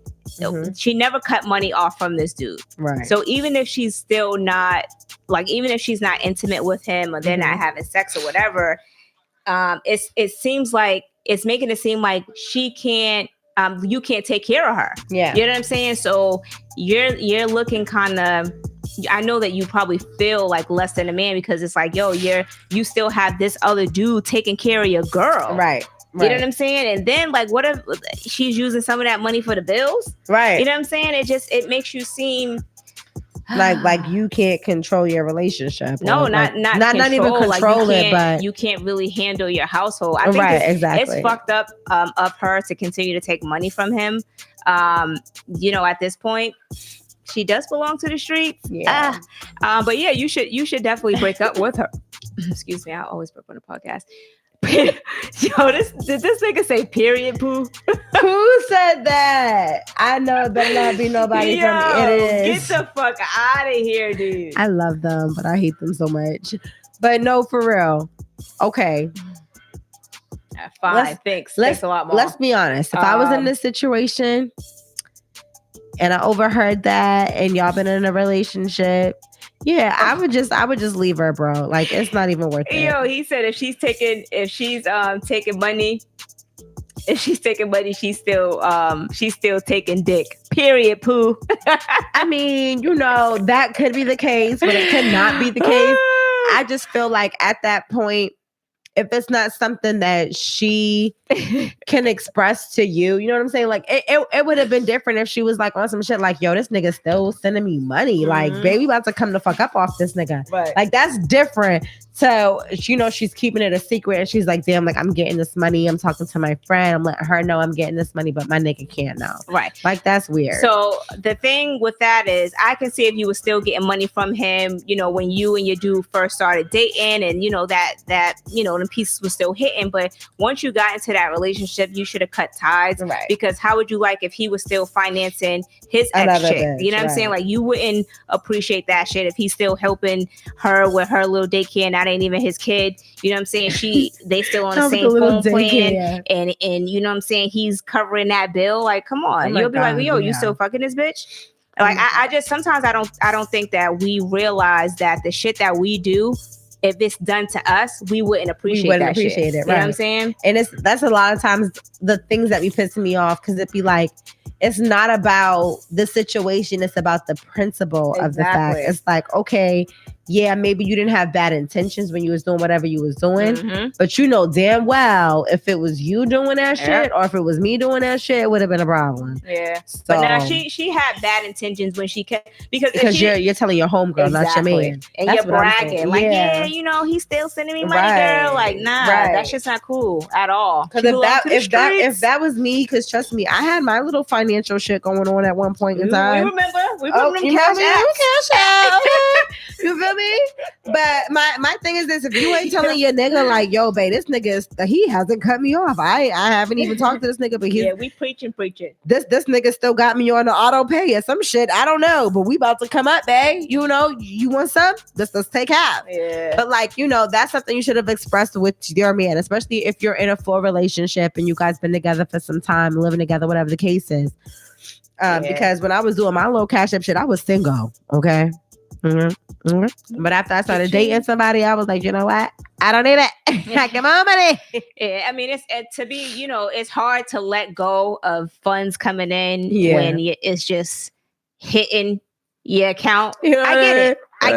She never cut money off from this dude. Right. So even if she's still not even if she's not intimate with him or they're not having sex or whatever, it seems like it's making it seem like she can't you can't take care of her. Yeah. You know what I'm saying? So you're looking kind of, I know that you probably feel like less than a man because it's like, yo, you still have this other dude taking care of your girl. Right. You know what I'm saying? And then like, what if she's using some of that money for the bills? Right. You know what I'm saying? It makes you seem like you can't control your relationship. No, not even control it, but you can't really handle your household. I think it's fucked up of her to continue to take money from him. At this point, she does belong to the streets. Yeah. But yeah, you should definitely break up with her. Excuse me, I always burp on the podcast. Yo, did this nigga say period, Pooh? Who said that? I know it better not be nobody from It Is. Get the fuck out of here, dude. I love them, but I hate them so much. But no, for real. Okay. Fine, thanks. Thanks a lot more. Let's be honest. If I was in this situation and I overheard that and y'all been in a relationship, yeah, I would just leave her, bro. Like it's not even worth it. Yo, he said if she's taking money, she's still taking dick. Period, Pooh. I mean, that could be the case, but it could not be the case. I just feel like at that point, if it's not something that she can express to you, you know what I'm saying? Like it would have been different if she was like on some shit like, yo, this nigga still sending me money. Like, baby about to come the fuck up off this nigga. Right. Like, that's different. So, you know, she's keeping it a secret and she's like, damn, like, I'm getting this money. I'm talking to my friend. I'm letting her know I'm getting this money, but my nigga can't know. Right. Like, that's weird. So the thing with that is I can see if you were still getting money from him, you know, when you and your dude first started dating and, you know, that, you know, the pieces were still hitting. But once you got into that relationship, you should have cut ties. Right. Because how would you like if he was still financing his ex chick? You know what I'm saying? Like, you wouldn't appreciate that shit if he's still helping her with her little daycare and that ain't even his kid. You know what I'm saying? They still on the same phone plan, and you know what I'm saying? He's covering that bill. Like, come on, you'll be like, yo, you still fucking this bitch? Like, I just sometimes I don't think that we realize that the shit that we do, if it's done to us, we wouldn't appreciate it. Right. You know what I'm saying? And that's a lot of times the things that be pissing me off, because it'd be like, it's not about the situation, it's about the principle of the fact. It's like, okay, yeah, maybe you didn't have bad intentions when you was doing whatever you was doing, but you know damn well if it was you doing that shit or if it was me doing that shit, it would have been a problem. Yeah. So, but now she had bad intentions when she kept, because you're telling your homegirl, not your man, and that's you're bragging like, yeah, you know, he's still sending me money, girl. Like, nah, that's just not cool at all. Because if that was me, because trust me, I had my little financial shit going on at one point in time. We remember them cash apps. You feel me? But my thing is this: if you ain't telling your nigga like, yo, babe, this nigga he hasn't cut me off. I haven't even talked to this nigga, but we preaching. This nigga still got me on the auto pay or some shit. I don't know, but we about to come up, babe. You know, you want some? Let's take half. Yeah. But like, you know, that's something you should have expressed with your man, especially if you're in a full relationship and you guys been together for some time, living together, whatever the case is. Because when I was doing my little cash up shit, I was single. Okay. But after I started dating somebody, I was like, you know what? I don't need it. I get my money. Yeah, I mean, it's to be, you know, it's hard to let go of funds coming in when it's just hitting your account. You know I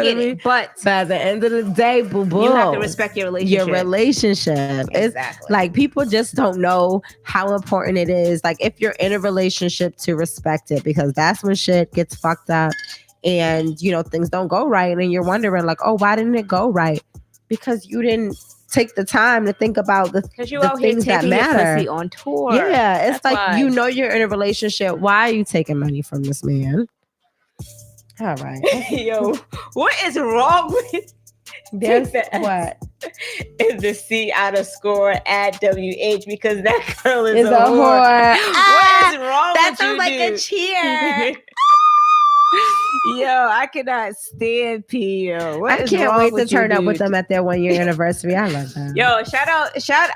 get it. But at the end of the day, boo-boo, you have to respect your relationship. It's like, people just don't know how important it is. Like, if you're in a relationship, to respect it, because that's when shit gets fucked up. And, you know, things don't go right. And you're wondering like, oh, why didn't it go right? Because you didn't take the time to think about the things that matter. Your on tour. Yeah. It's like, you know, you're in a relationship. Why are you taking money from this man? All right. Yo, what is wrong with there's what? Is the C out of score at WH, because that girl is a whore. What is wrong that with sounds like dude? a cheer. Yo, I cannot stand P. Yo, I can't wait to turn up with them at their 1 year anniversary. I love them. Yo, shout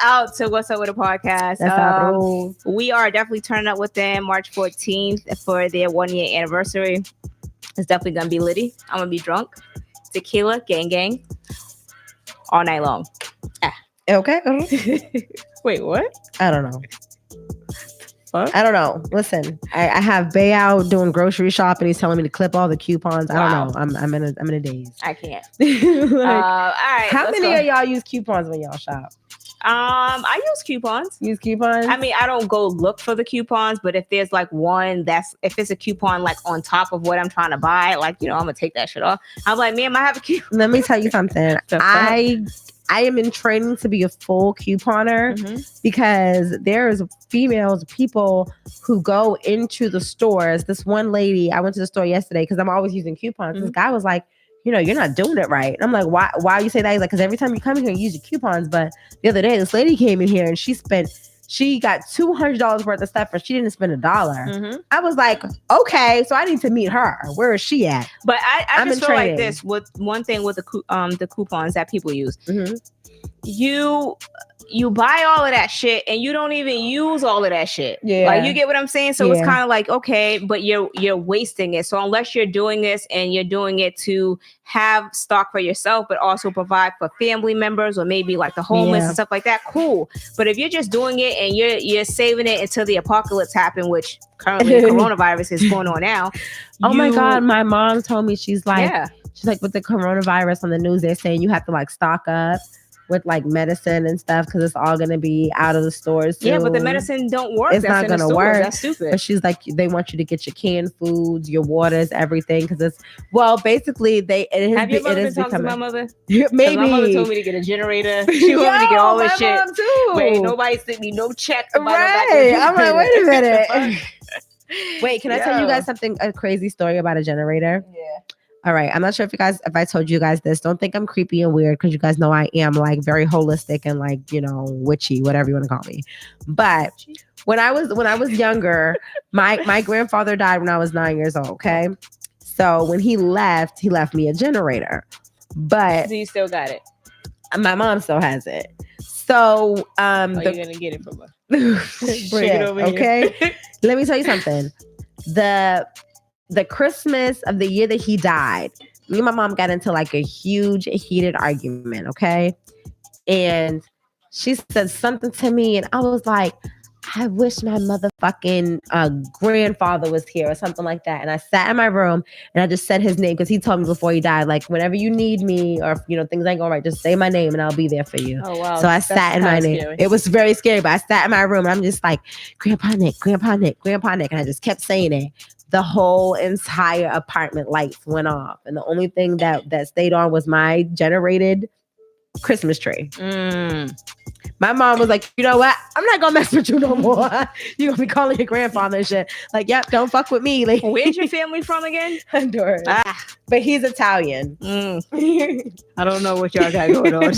out to What's Up With The Podcast. We are definitely turning up with them March 14th for their 1 year anniversary. It's definitely gonna be litty. I'm gonna be drunk, tequila, gang, all night long. Okay. Wait, what? I don't know. What? I don't know. Listen, I have Bay out doing grocery shopping. He's telling me to clip all the coupons. I don't know. I'm in a daze. I can't. Like, all right. How many of y'all use coupons when y'all shop? I use coupons. Use coupons? I mean, I don't go look for the coupons, but if there's like one if it's a coupon like on top of what I'm trying to buy, like, you know, I'm gonna take that shit off. I'm like, man, I have a coupon. Let me tell you something. I am in training to be a full couponer because there's people who go into the stores. This one lady, I went to the store yesterday because I'm always using coupons. This guy was like, you know, you're not doing it right. And I'm like, why you say that? He's like, because every time you come in here, you use your coupons. But the other day, this lady came in here and she got $200 worth of stuff and she didn't spend $1. I was like, okay, so I need to meet her. Where is she at? But I just feel like this with one thing with the coupons that people use. You buy all of that shit and you don't even use all of that shit. Yeah. Like, you get what I'm saying? So it's kind of like, okay, but you're wasting it. So unless you're doing this and you're doing it to have stock for yourself, but also provide for family members or maybe like the homeless and stuff like that, cool. But if you're just doing it and you're saving it until the apocalypse happen, which currently the coronavirus is going on now. Oh my God. My mom told me, she's like, with the coronavirus on the news, they're saying you have to like stock up. with like medicine and stuff because it's all gonna be out of the stores soon. Yeah, but the medicine don't work. It's not gonna work. That's stupid. But she's like, they want you to get your canned foods, your waters, everything, because it's basically Have your mother been talking to my mother? Maybe my mother told me to get a generator. She wanted me to get all this shit. Mom too. Wait, nobody sent me no check. Right. I'm like, wait a minute. Wait, can I tell you guys a crazy story about a generator? Yeah. All right. I'm not sure if I told you guys this. Don't think I'm creepy and weird because you guys know I am like very holistic and like, witchy, whatever you want to call me. But when I was younger, my grandfather died when I was 9 years old. Okay. So when he left me a generator. But so you still got it? My mom still has it. So you're gonna get it from her. Bring it over okay. Here. Let me tell you something. The Christmas of the year that he died, me and my mom got into like a huge heated argument, okay? And she said something to me and I was like, I wish my motherfucking grandfather was here or something like that. And I sat in my room and I just said his name because he told me before he died, like, whenever you need me or, things ain't going right, just say my name and I'll be there for you. Oh, wow. So I sat in my name. It was very scary, but I sat in my room and I'm just like, Grandpa Nick, Grandpa Nick, Grandpa Nick. And I just kept saying it. The whole entire apartment lights went off. And the only thing that stayed on was my generated Christmas tree. My mom was like, you know what? I'm not gonna mess with you no more. You're gonna be calling your grandfather and shit. Like, yep, don't fuck with me. Like, where's your family from again? Honduras. But he's Italian. I don't know what y'all got going on.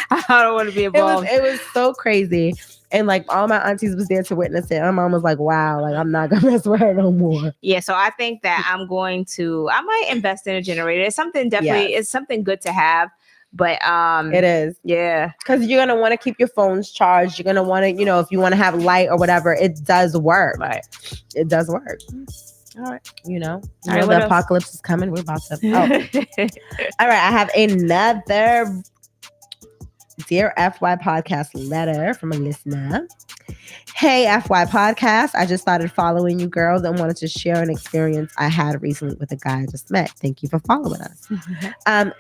I don't want to be involved. It was so crazy. And like all my aunties was there to witness it. My mom was like, wow, like I'm not gonna mess with her no more. Yeah, so I think that I might invest in a generator. It's something it's something good to have. But it is. Yeah. Because you're gonna want to keep your phones charged. You're gonna want to, if you want to have light or whatever, it does work. Right. It does work. All right. The apocalypse is coming. We're about to All right, I have another Dear FY Podcast letter from a listener. Hey, FY Podcast. I just started following you girls and wanted to share an experience I had recently with a guy I just met. Thank you for following us.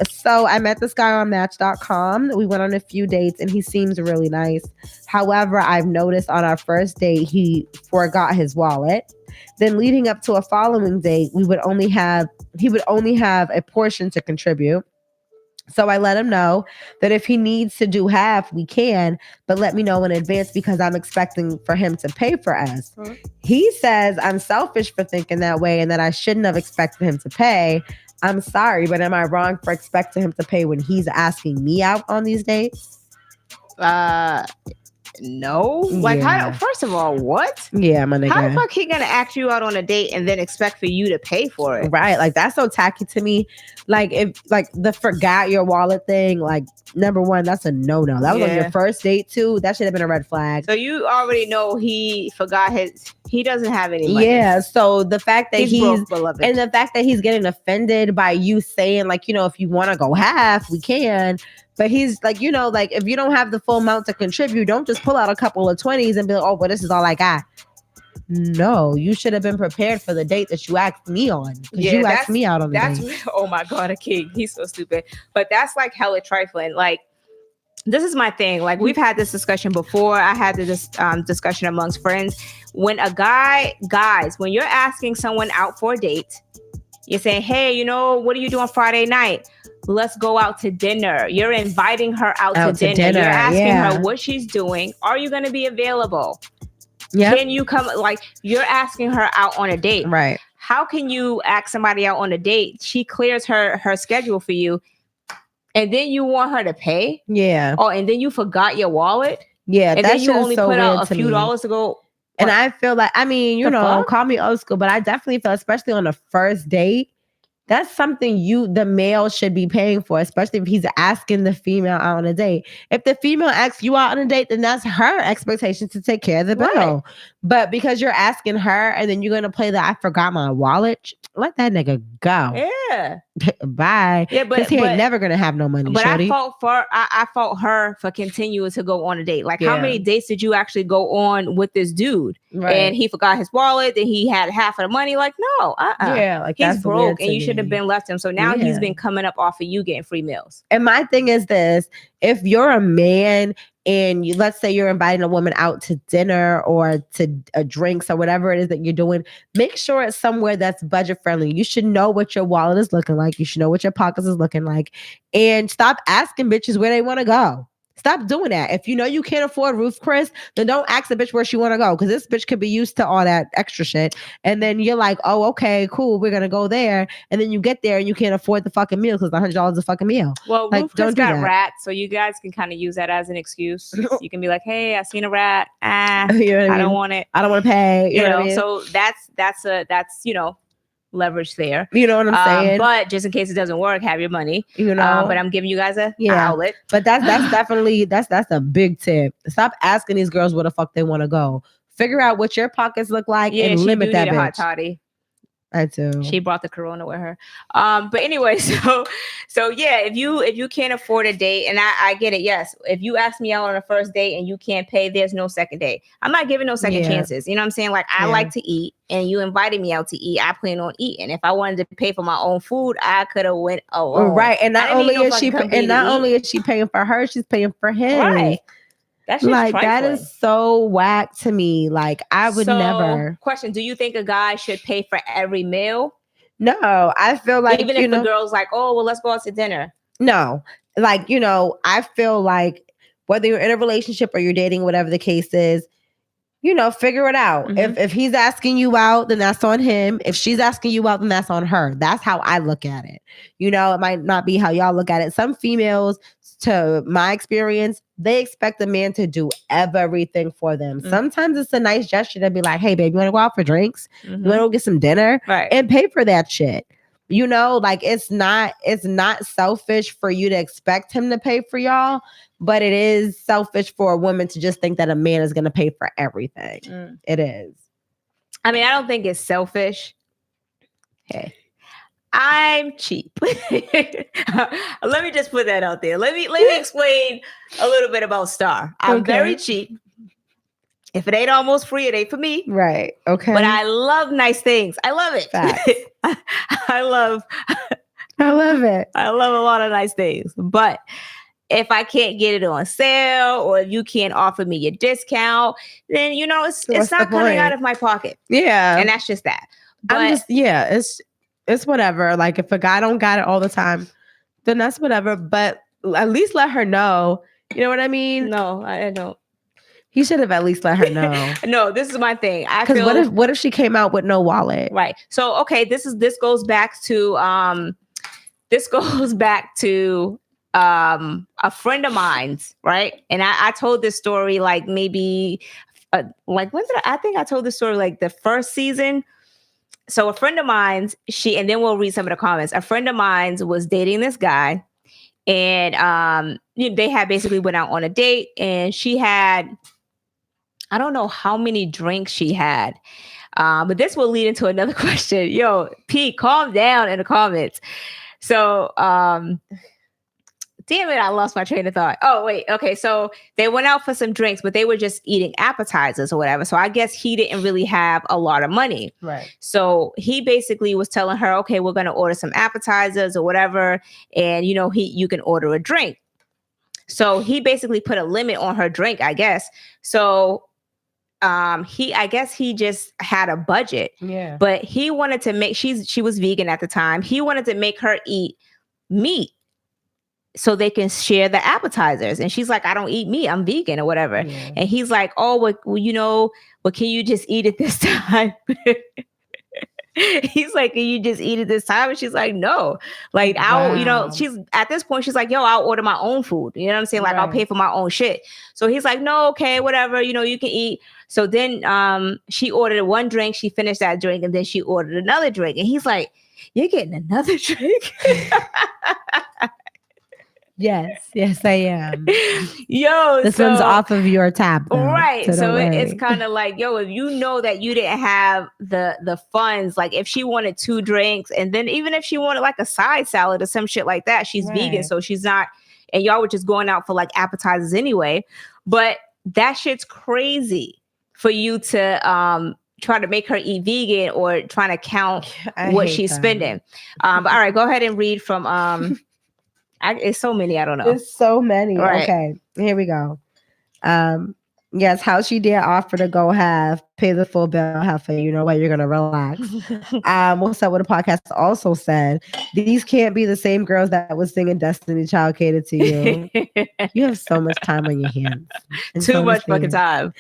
So I met this guy on Match.com. We went on a few dates and he seems really nice. However, I've noticed on our first date, he forgot his wallet. Then leading up to a following date, he would only have a portion to contribute. So I let him know that if he needs to do half, we can, but let me know in advance because I'm expecting for him to pay for us. Mm-hmm. He says I'm selfish for thinking that way and that I shouldn't have expected him to pay. I'm sorry, but am I wrong for expecting him to pay when he's asking me out on these dates? No. Like, first of all, what? Yeah, my nigga. How the fuck he gonna ask you out on a date and then expect for you to pay for it? Right. Like, that's so tacky to me. Like, if like the forgot your wallet thing, like, number one, that's a no-no. That was on your first date too. That should have been a red flag. So you already know he forgot he doesn't have any money. Yeah. So the fact that he's broke, and the fact that he's getting offended by you saying, like, if you want to go half, we can. But he's like, like if you don't have the full amount to contribute, don't just pull out a couple of 20s and be like, oh, well, this is all I got. No, you should have been prepared for the date that you asked me on. Yeah, you asked me out on the date. Oh my God, a king. He's so stupid. But that's like hella trifling. Like, this is my thing. Like, we've had this discussion before. I had this discussion amongst friends. When when you're asking someone out for a date, you're saying, hey, what do you do on Friday night? Let's go out to dinner. You're inviting her out to dinner. You're asking her what she's doing. Are you going to be available? Yeah. Can you come? Like, you're asking her out on a date. Right. How can you ask somebody out on a date? She clears her schedule for you. And then you want her to pay? Yeah. Oh, and then you forgot your wallet? Yeah. And then you only put out a few dollars to go. And I feel like, call me old school, but I definitely feel, especially on the first date, that's something the male should be paying for, especially if he's asking the female out on a date. If the female asks you out on a date, then that's her expectation to take care of the bill. Right. But because you're asking her and then you're going to play the I forgot my wallet, let that nigga go. Yeah. bye. Yeah, because he ain't never gonna have no money. But shorty. I fault her for continuing to go on a date. Like, how many dates did you actually go on with this dude? Right. And he forgot his wallet, and he had half of the money. Like, no, yeah, like he's broke, and you should have been left him. So now he's been coming up off of you getting free meals. And my thing is this: if you're a man and let's say you're inviting a woman out to dinner or to drinks or whatever it is that you're doing, make sure it's somewhere that's budget friendly. You should know what your wallet is looking like. You should know what your pockets is looking like. And stop asking bitches where they want to go. Stop doing that. If you know you can't afford Ruth Chris, then don't ask the bitch where she want to go, because this bitch could be used to all that extra shit. And then you're like, oh, okay, cool, we're gonna go there. And then you get there and you can't afford the fucking meal because $100 a fucking meal. Well, like, Ruth Chris got rats, so you guys can kind of use that as an excuse. You can be like, hey, I seen a rat. You know I don't want it. I don't want to pay. You know, what I mean? So that's you know, leverage there. You know what I'm saying? But just in case it doesn't work, have your money. You know, but I'm giving you guys an outlet. But that's definitely that's a big tip. Stop asking these girls where the fuck they want to go. Figure out what your pockets look like and limit that bitch. Hot toddy. I do. She brought the Corona with her. But anyway, so yeah, if you can't afford a date, and I get it, yes. If you ask me out on a first date and you can't pay, there's no second date. I'm not giving no second chances. You know what I'm saying? Like, I like to eat, and you invited me out to eat. I plan on eating. If I wanted to pay for my own food, I could have went. Right. And not only is she paying for her, she's paying for him. Right. That's just like trifling. That is so whack to me. Like, I would never. Question: do you think a guy should pay for every meal? No, I feel like even if the girl's like, oh, well, let's go out to dinner. No, like, I feel like whether you're in a relationship or you're dating, whatever the case is, figure it out. Mm-hmm. If he's asking you out, then that's on him. If she's asking you out, then that's on her. That's how I look at it. It might not be how y'all look at it. Some females, to my experience, they expect a man to do everything for them. Mm-hmm. Sometimes it's a nice gesture to be like, hey, babe, you want to go out for drinks? Mm-hmm. You want to go get some dinner? Right. And pay for that shit. Like, it's not selfish for you to expect him to pay for y'all, but it is selfish for a woman to just think that a man is going to pay for everything. Mm. It is. I mean, I don't think it's selfish. Hey, I'm cheap. Let me just put that out there. Let me explain a little bit about Star. I'm very cheap. If it ain't almost free, it ain't for me. Right. Okay. But I love nice things. I love it. I love it. I love a lot of nice things. But if I can't get it on sale, or if you can't offer me a discount, then it's not coming out of my pocket. Yeah. And that's just that. But it's whatever. Like, if a guy don't got it all the time, then that's whatever. But at least let her know. You know what I mean? No, I don't. He should have at least let her know. No, this is my thing. Because what if she came out with no wallet? Right. So okay, this goes back to a friend of mine's, right? And I told this story like maybe like when did I think I told this story like the first season. So a friend of mine's, and then we'll read some of the comments. A friend of mine's was dating this guy, and they had basically went out on a date, and she had, I don't know how many drinks she had. But this will lead into another question. Yo, Pete, calm down in the comments. So, damn it, I lost my train of thought. Oh, wait. Okay. So they went out for some drinks, but they were just eating appetizers or whatever. So I guess he didn't really have a lot of money. Right. So he basically was telling her, okay, we're going to order some appetizers or whatever. And, you can order a drink. So he basically put a limit on her drink, I guess. So I guess he just had a budget. Yeah. But he wanted to make, she was vegan at the time. He wanted to make her eat meat so they can share the appetizers. And she's like, I don't eat meat. I'm vegan or whatever. Yeah. And he's like, oh, well, can you just eat it this time? He's like, can you just eat it this time? And she's like, no. Like, she's at this point, she's like, yo, I'll order my own food. You know what I'm saying? Like, right. I'll pay for my own shit. So he's like, no, okay, whatever. You can eat. So then she ordered one drink. She finished that drink. And then she ordered another drink. And he's like, you're getting another drink? Yes, I am. Yo, This one's off of your tab, though. Right. So it's worry. kind of like, yo, if you know that you didn't have the funds, like if she wanted 2 drinks, and then even if she wanted like a side salad or some shit like that, she's vegan, so she's not, and y'all were just going out for like appetizers anyway. But that shit's crazy for you to try to make her eat vegan or trying to count what she's spending. But all right, go ahead and read from it's so many, I don't know. It's so many. Right. Okay, here we go. Yes, how she dare offer to go half, pay the full bill half, and you know what, you're gonna relax. What's up with the podcast also said, these can't be the same girls that was singing Destiny Child catered to you. You have so much time on your hands. Too much fucking time.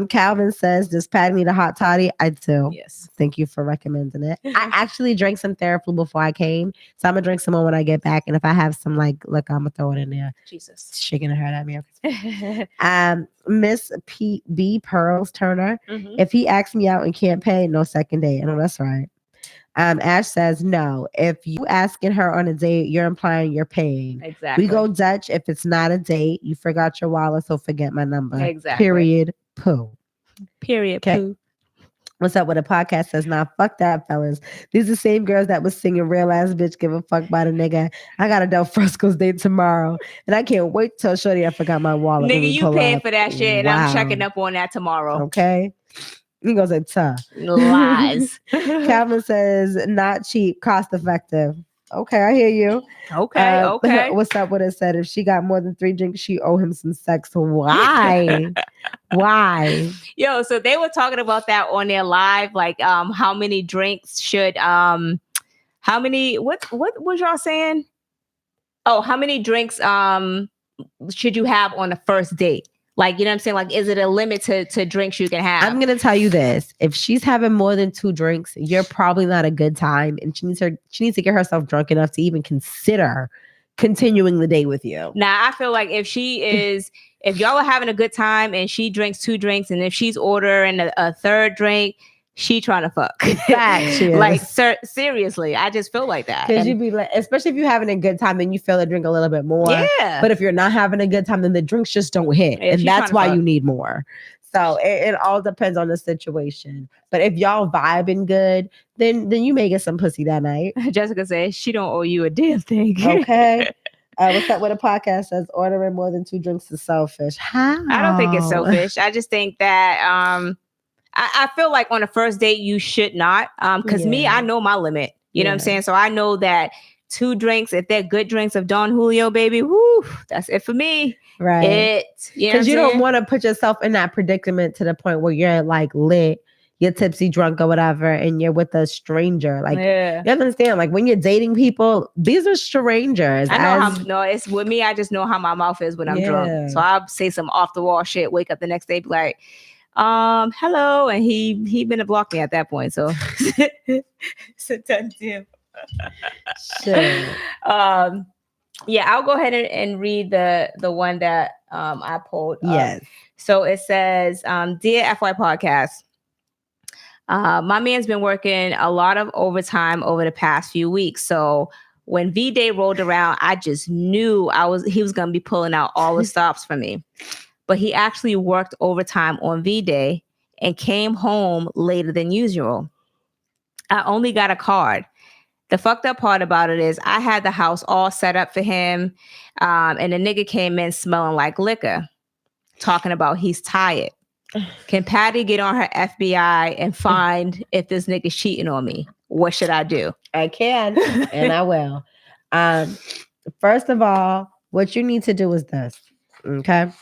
Calvin says, does Patty need a hot toddy? I do. Yes. Thank you for recommending it. I actually drank some Theraflu before I came, so I'm gonna drink some more when I get back. And if I have some look, I'm gonna throw it in there. Jesus, shaking her head at me. Miss B Pearls Turner. Mm-hmm. If he asks me out and can't pay, no second date. I know that's right. Ash says no. If you asking her on a date, you're implying you're paying. Exactly. We go Dutch if it's not a date. You forgot your wallet, so forget my number. Exactly. Period. Poo. Period. Okay. Poo. What's up with a podcast says, nah, fuck that, fellas. These are the same girls that was singing real ass bitch give a fuck about a nigga. I got a Del Fresco's date tomorrow. And I can't wait to tell Shorty I forgot my wallet. Nigga, you paying for that shit, and I'm checking up on that tomorrow. Okay. He goes like, lies. Calvin says, not cheap, cost effective. Okay, I hear you. Okay. What's up with it said, if she got more than 3 drinks, she owe him some sex. Why? Why? Yo, so they were talking about that on their live, like how many drinks should how many what was y'all saying? Oh, how many drinks should you have on the first date? Like, you know what I'm saying? Like, is it a limit to drinks you can have? I'm gonna tell you this. If she's having more than 2 drinks, you're probably not a good time. And she needs to get herself drunk enough to even consider continuing the date with you. Now, I feel like if y'all are having a good time and she drinks 2 drinks, and if she's ordering a third drink, she trying to fuck. Fact, like, seriously, I just feel like that. Because you'd be like, especially if you're having a good time and you feel the drink a little bit more. Yeah. But if you're not having a good time, then the drinks just don't hit. Yeah, and that's why you need more. So it all depends on the situation. But if y'all vibing good, then you may get some pussy that night. Jessica says she don't owe you a damn thing. Okay. What's up with a podcast says ordering more than 2 drinks is selfish? How? I don't think it's selfish. I just think that I feel like on a first date you should not. Because me, I know my limit. You know what I'm saying? So I know that 2 drinks, if they're good drinks of Don Julio, baby, whoo, that's it for me. Right. Because you don't want to put yourself in that predicament to the point where you're like lit, you're tipsy, drunk, or whatever, and you're with a stranger. Like, you understand? Like, when you're dating people, these are strangers. I know it's with me. I just know how my mouth is when I'm drunk. So I'll say some off the wall shit. Wake up the next day, be like, hello, and he been to block me at that point. So it's a done deal. Sure. I'll go ahead and read the one that I pulled. Yes. So it says, dear FY podcast. My man's been working a lot of overtime over the past few weeks. So when V-Day rolled around, I just knew he was going to be pulling out all the stops for me. But he actually worked overtime on V-Day and came home later than usual. I only got a card. The fucked up part about it is I had the house all set up for him, and the nigga came in smelling like liquor, talking about he's tired. Can Patty get on her FBI and find if this nigga's cheating on me? What should I do? I can, and I will. First of all, what you need to do is this, okay?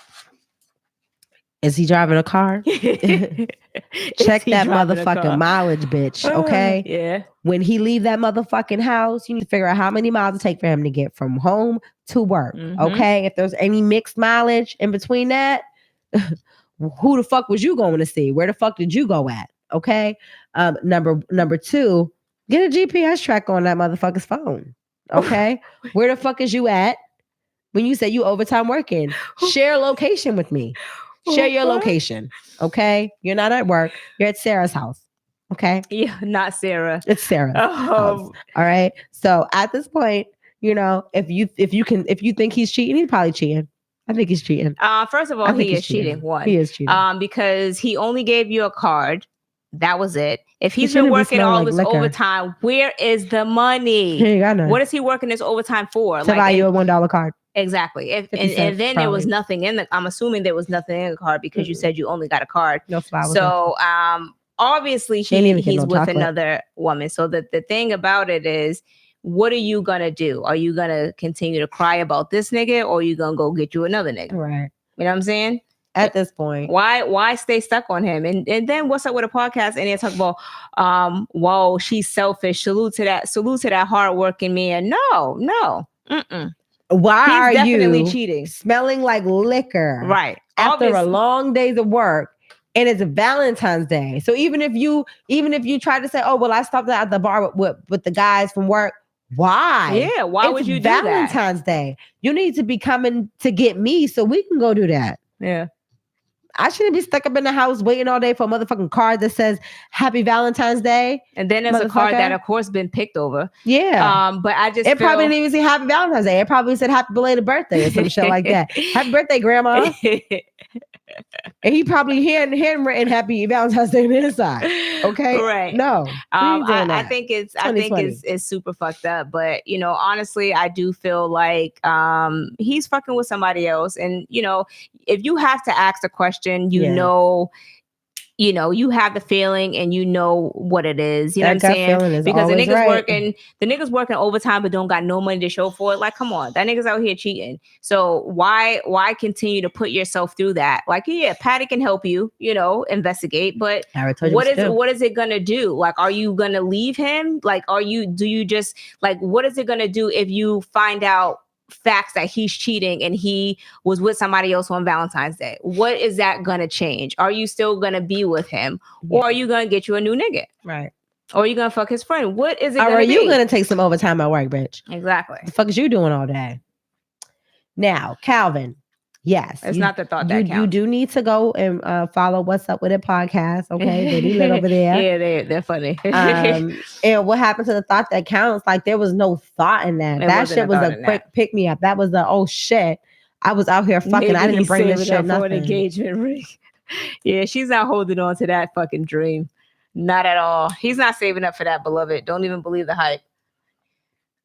Is he driving a car? Check that motherfucking mileage, bitch, okay? Yeah. When he leave that motherfucking house, you need to figure out how many miles it take for him to get from home to work, okay? If there's any mixed mileage in between that, who the fuck was you going to see? Where the fuck did you go at, okay? Number 2, get a GPS tracker on that motherfucker's phone, okay? Where the fuck is you at when you say you overtime working? Share a location with me. Share your location, okay? You're not at work. You're at Sarah's house, okay? Yeah, not Sarah. It's Sarah's house, all right? So at this point, You know, if you think he's cheating, he's probably cheating. I think he's cheating. First of all, he is cheating. One, he is cheating. Because he only gave you a card. That was it. If he's been working all this overtime, where is the money? He ain't got none. What is he working this overtime for? To buy you a $1 card. Exactly. And then probably. There was nothing in the. I'm assuming there was nothing in the card because you said you only got a card. No flowers. So obviously he's with another woman. So the thing about it is, what are you gonna do? Are you gonna continue to cry about this nigga, or are you gonna go get you another nigga? Right. You know what I'm saying? At this point, why stay stuck on him? And then what's up with a podcast? And they talk about, whoa, she's selfish. Salute to that hardworking man. No. Mm-mm. Why he's are definitely you cheating? Smelling like liquor, right? After a long days of work, and it's Valentine's Day. So even if you try to say, oh well, I stopped at the bar with the guys from work. Why? Yeah, why would you do that? Valentine's Day. You need to be coming to get me so we can go do that. Yeah. I shouldn't be stuck up in the house waiting all day for a motherfucking card that says Happy Valentine's Day. And then there's a card that, of course, been picked over. Yeah. But I just probably didn't even say Happy Valentine's Day. It probably said Happy Belated Birthday or some shit like that. Happy birthday, Grandma. And he probably handwritten Happy Valentine's Day on the inside. Okay. Right. No. I think it's super fucked up. But honestly, I do feel like he's fucking with somebody else. And if you have to ask a question, you have the feeling and you know what it is. You know what I'm saying? Because the nigga's working overtime but don't got no money to show for it. Like, come on, that nigga's out here cheating. So why continue to put yourself through that? Like, yeah, Patty can help you, investigate, but what is it gonna do? Like, are you gonna leave him? Like, what is it gonna do if you find out facts that he's cheating and he was with somebody else on Valentine's Day? What is that gonna change? Are you still gonna be with him, or are you gonna get you a new nigga? Right. Or are you gonna fuck his friend? What is it? Or are you gonna take some overtime at work, bitch? Exactly. What the fuck is you doing all day? Now, Calvin. Yes, it's not the thought that counts. You do need to go and follow What's Up With It podcast. Okay, they be lit over there. Yeah, they're funny. And what happened to the thought that counts? Like, there was no thought in that. That shit was a quick pick me up. That was the oh shit. I was out here fucking. I didn't bring this shit. Nothing. For an engagement ring. Yeah, she's not holding on to that fucking dream. Not at all. He's not saving up for that, beloved. Don't even believe the hype.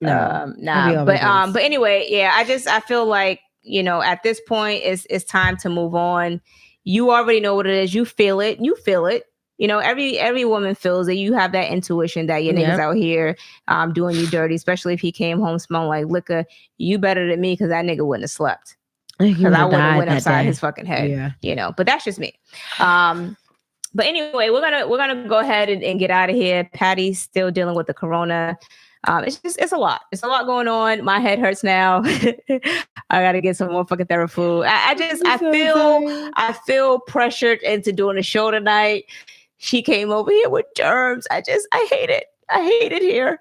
No, but anyway, yeah. I feel like, at this point, it's time to move on. You already know what it is. You feel it. Every woman feels it. You have that intuition that your nigga's out here doing you dirty, especially if he came home smelling like liquor. You better than me, because that nigga wouldn't have slept. Because I wouldn't have went upside his fucking head. Yeah. But that's just me. But anyway, we're gonna go ahead and get out of here. Patty's still dealing with the corona. It's a lot. It's a lot going on. My head hurts now. I gotta get some more fucking therapy food. I feel pressured into doing a show tonight. She came over here with germs. I hate it. I hate it here.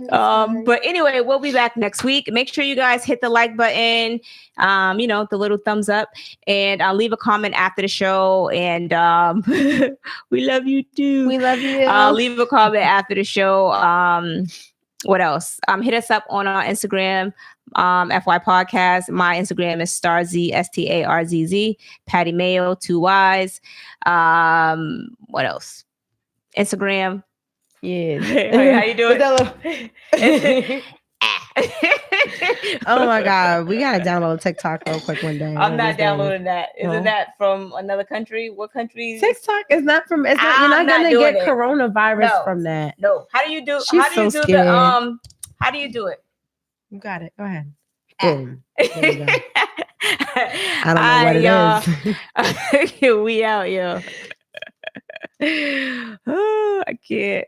But anyway, we'll be back next week. Make sure you guys hit the like button, the little thumbs up, and I'll leave a comment after the show. And we love you too. We love you. Leave a comment after the show. What else? Hit us up on our Instagram, FY Podcast. My Instagram is StarZ, STARZZ. Patty Mayo, 2 Y's. What else? Instagram. Yeah. How you doing? Oh my God, we gotta download TikTok real quick one day. I'm not downloading that. Isn't that from another country? What country? TikTok is not from. You're not gonna get coronavirus from that. No. How do you do? How do you do it? You got it. Go ahead. Boom. There you go. I don't know what it is. We out, yo. Oh, I can't.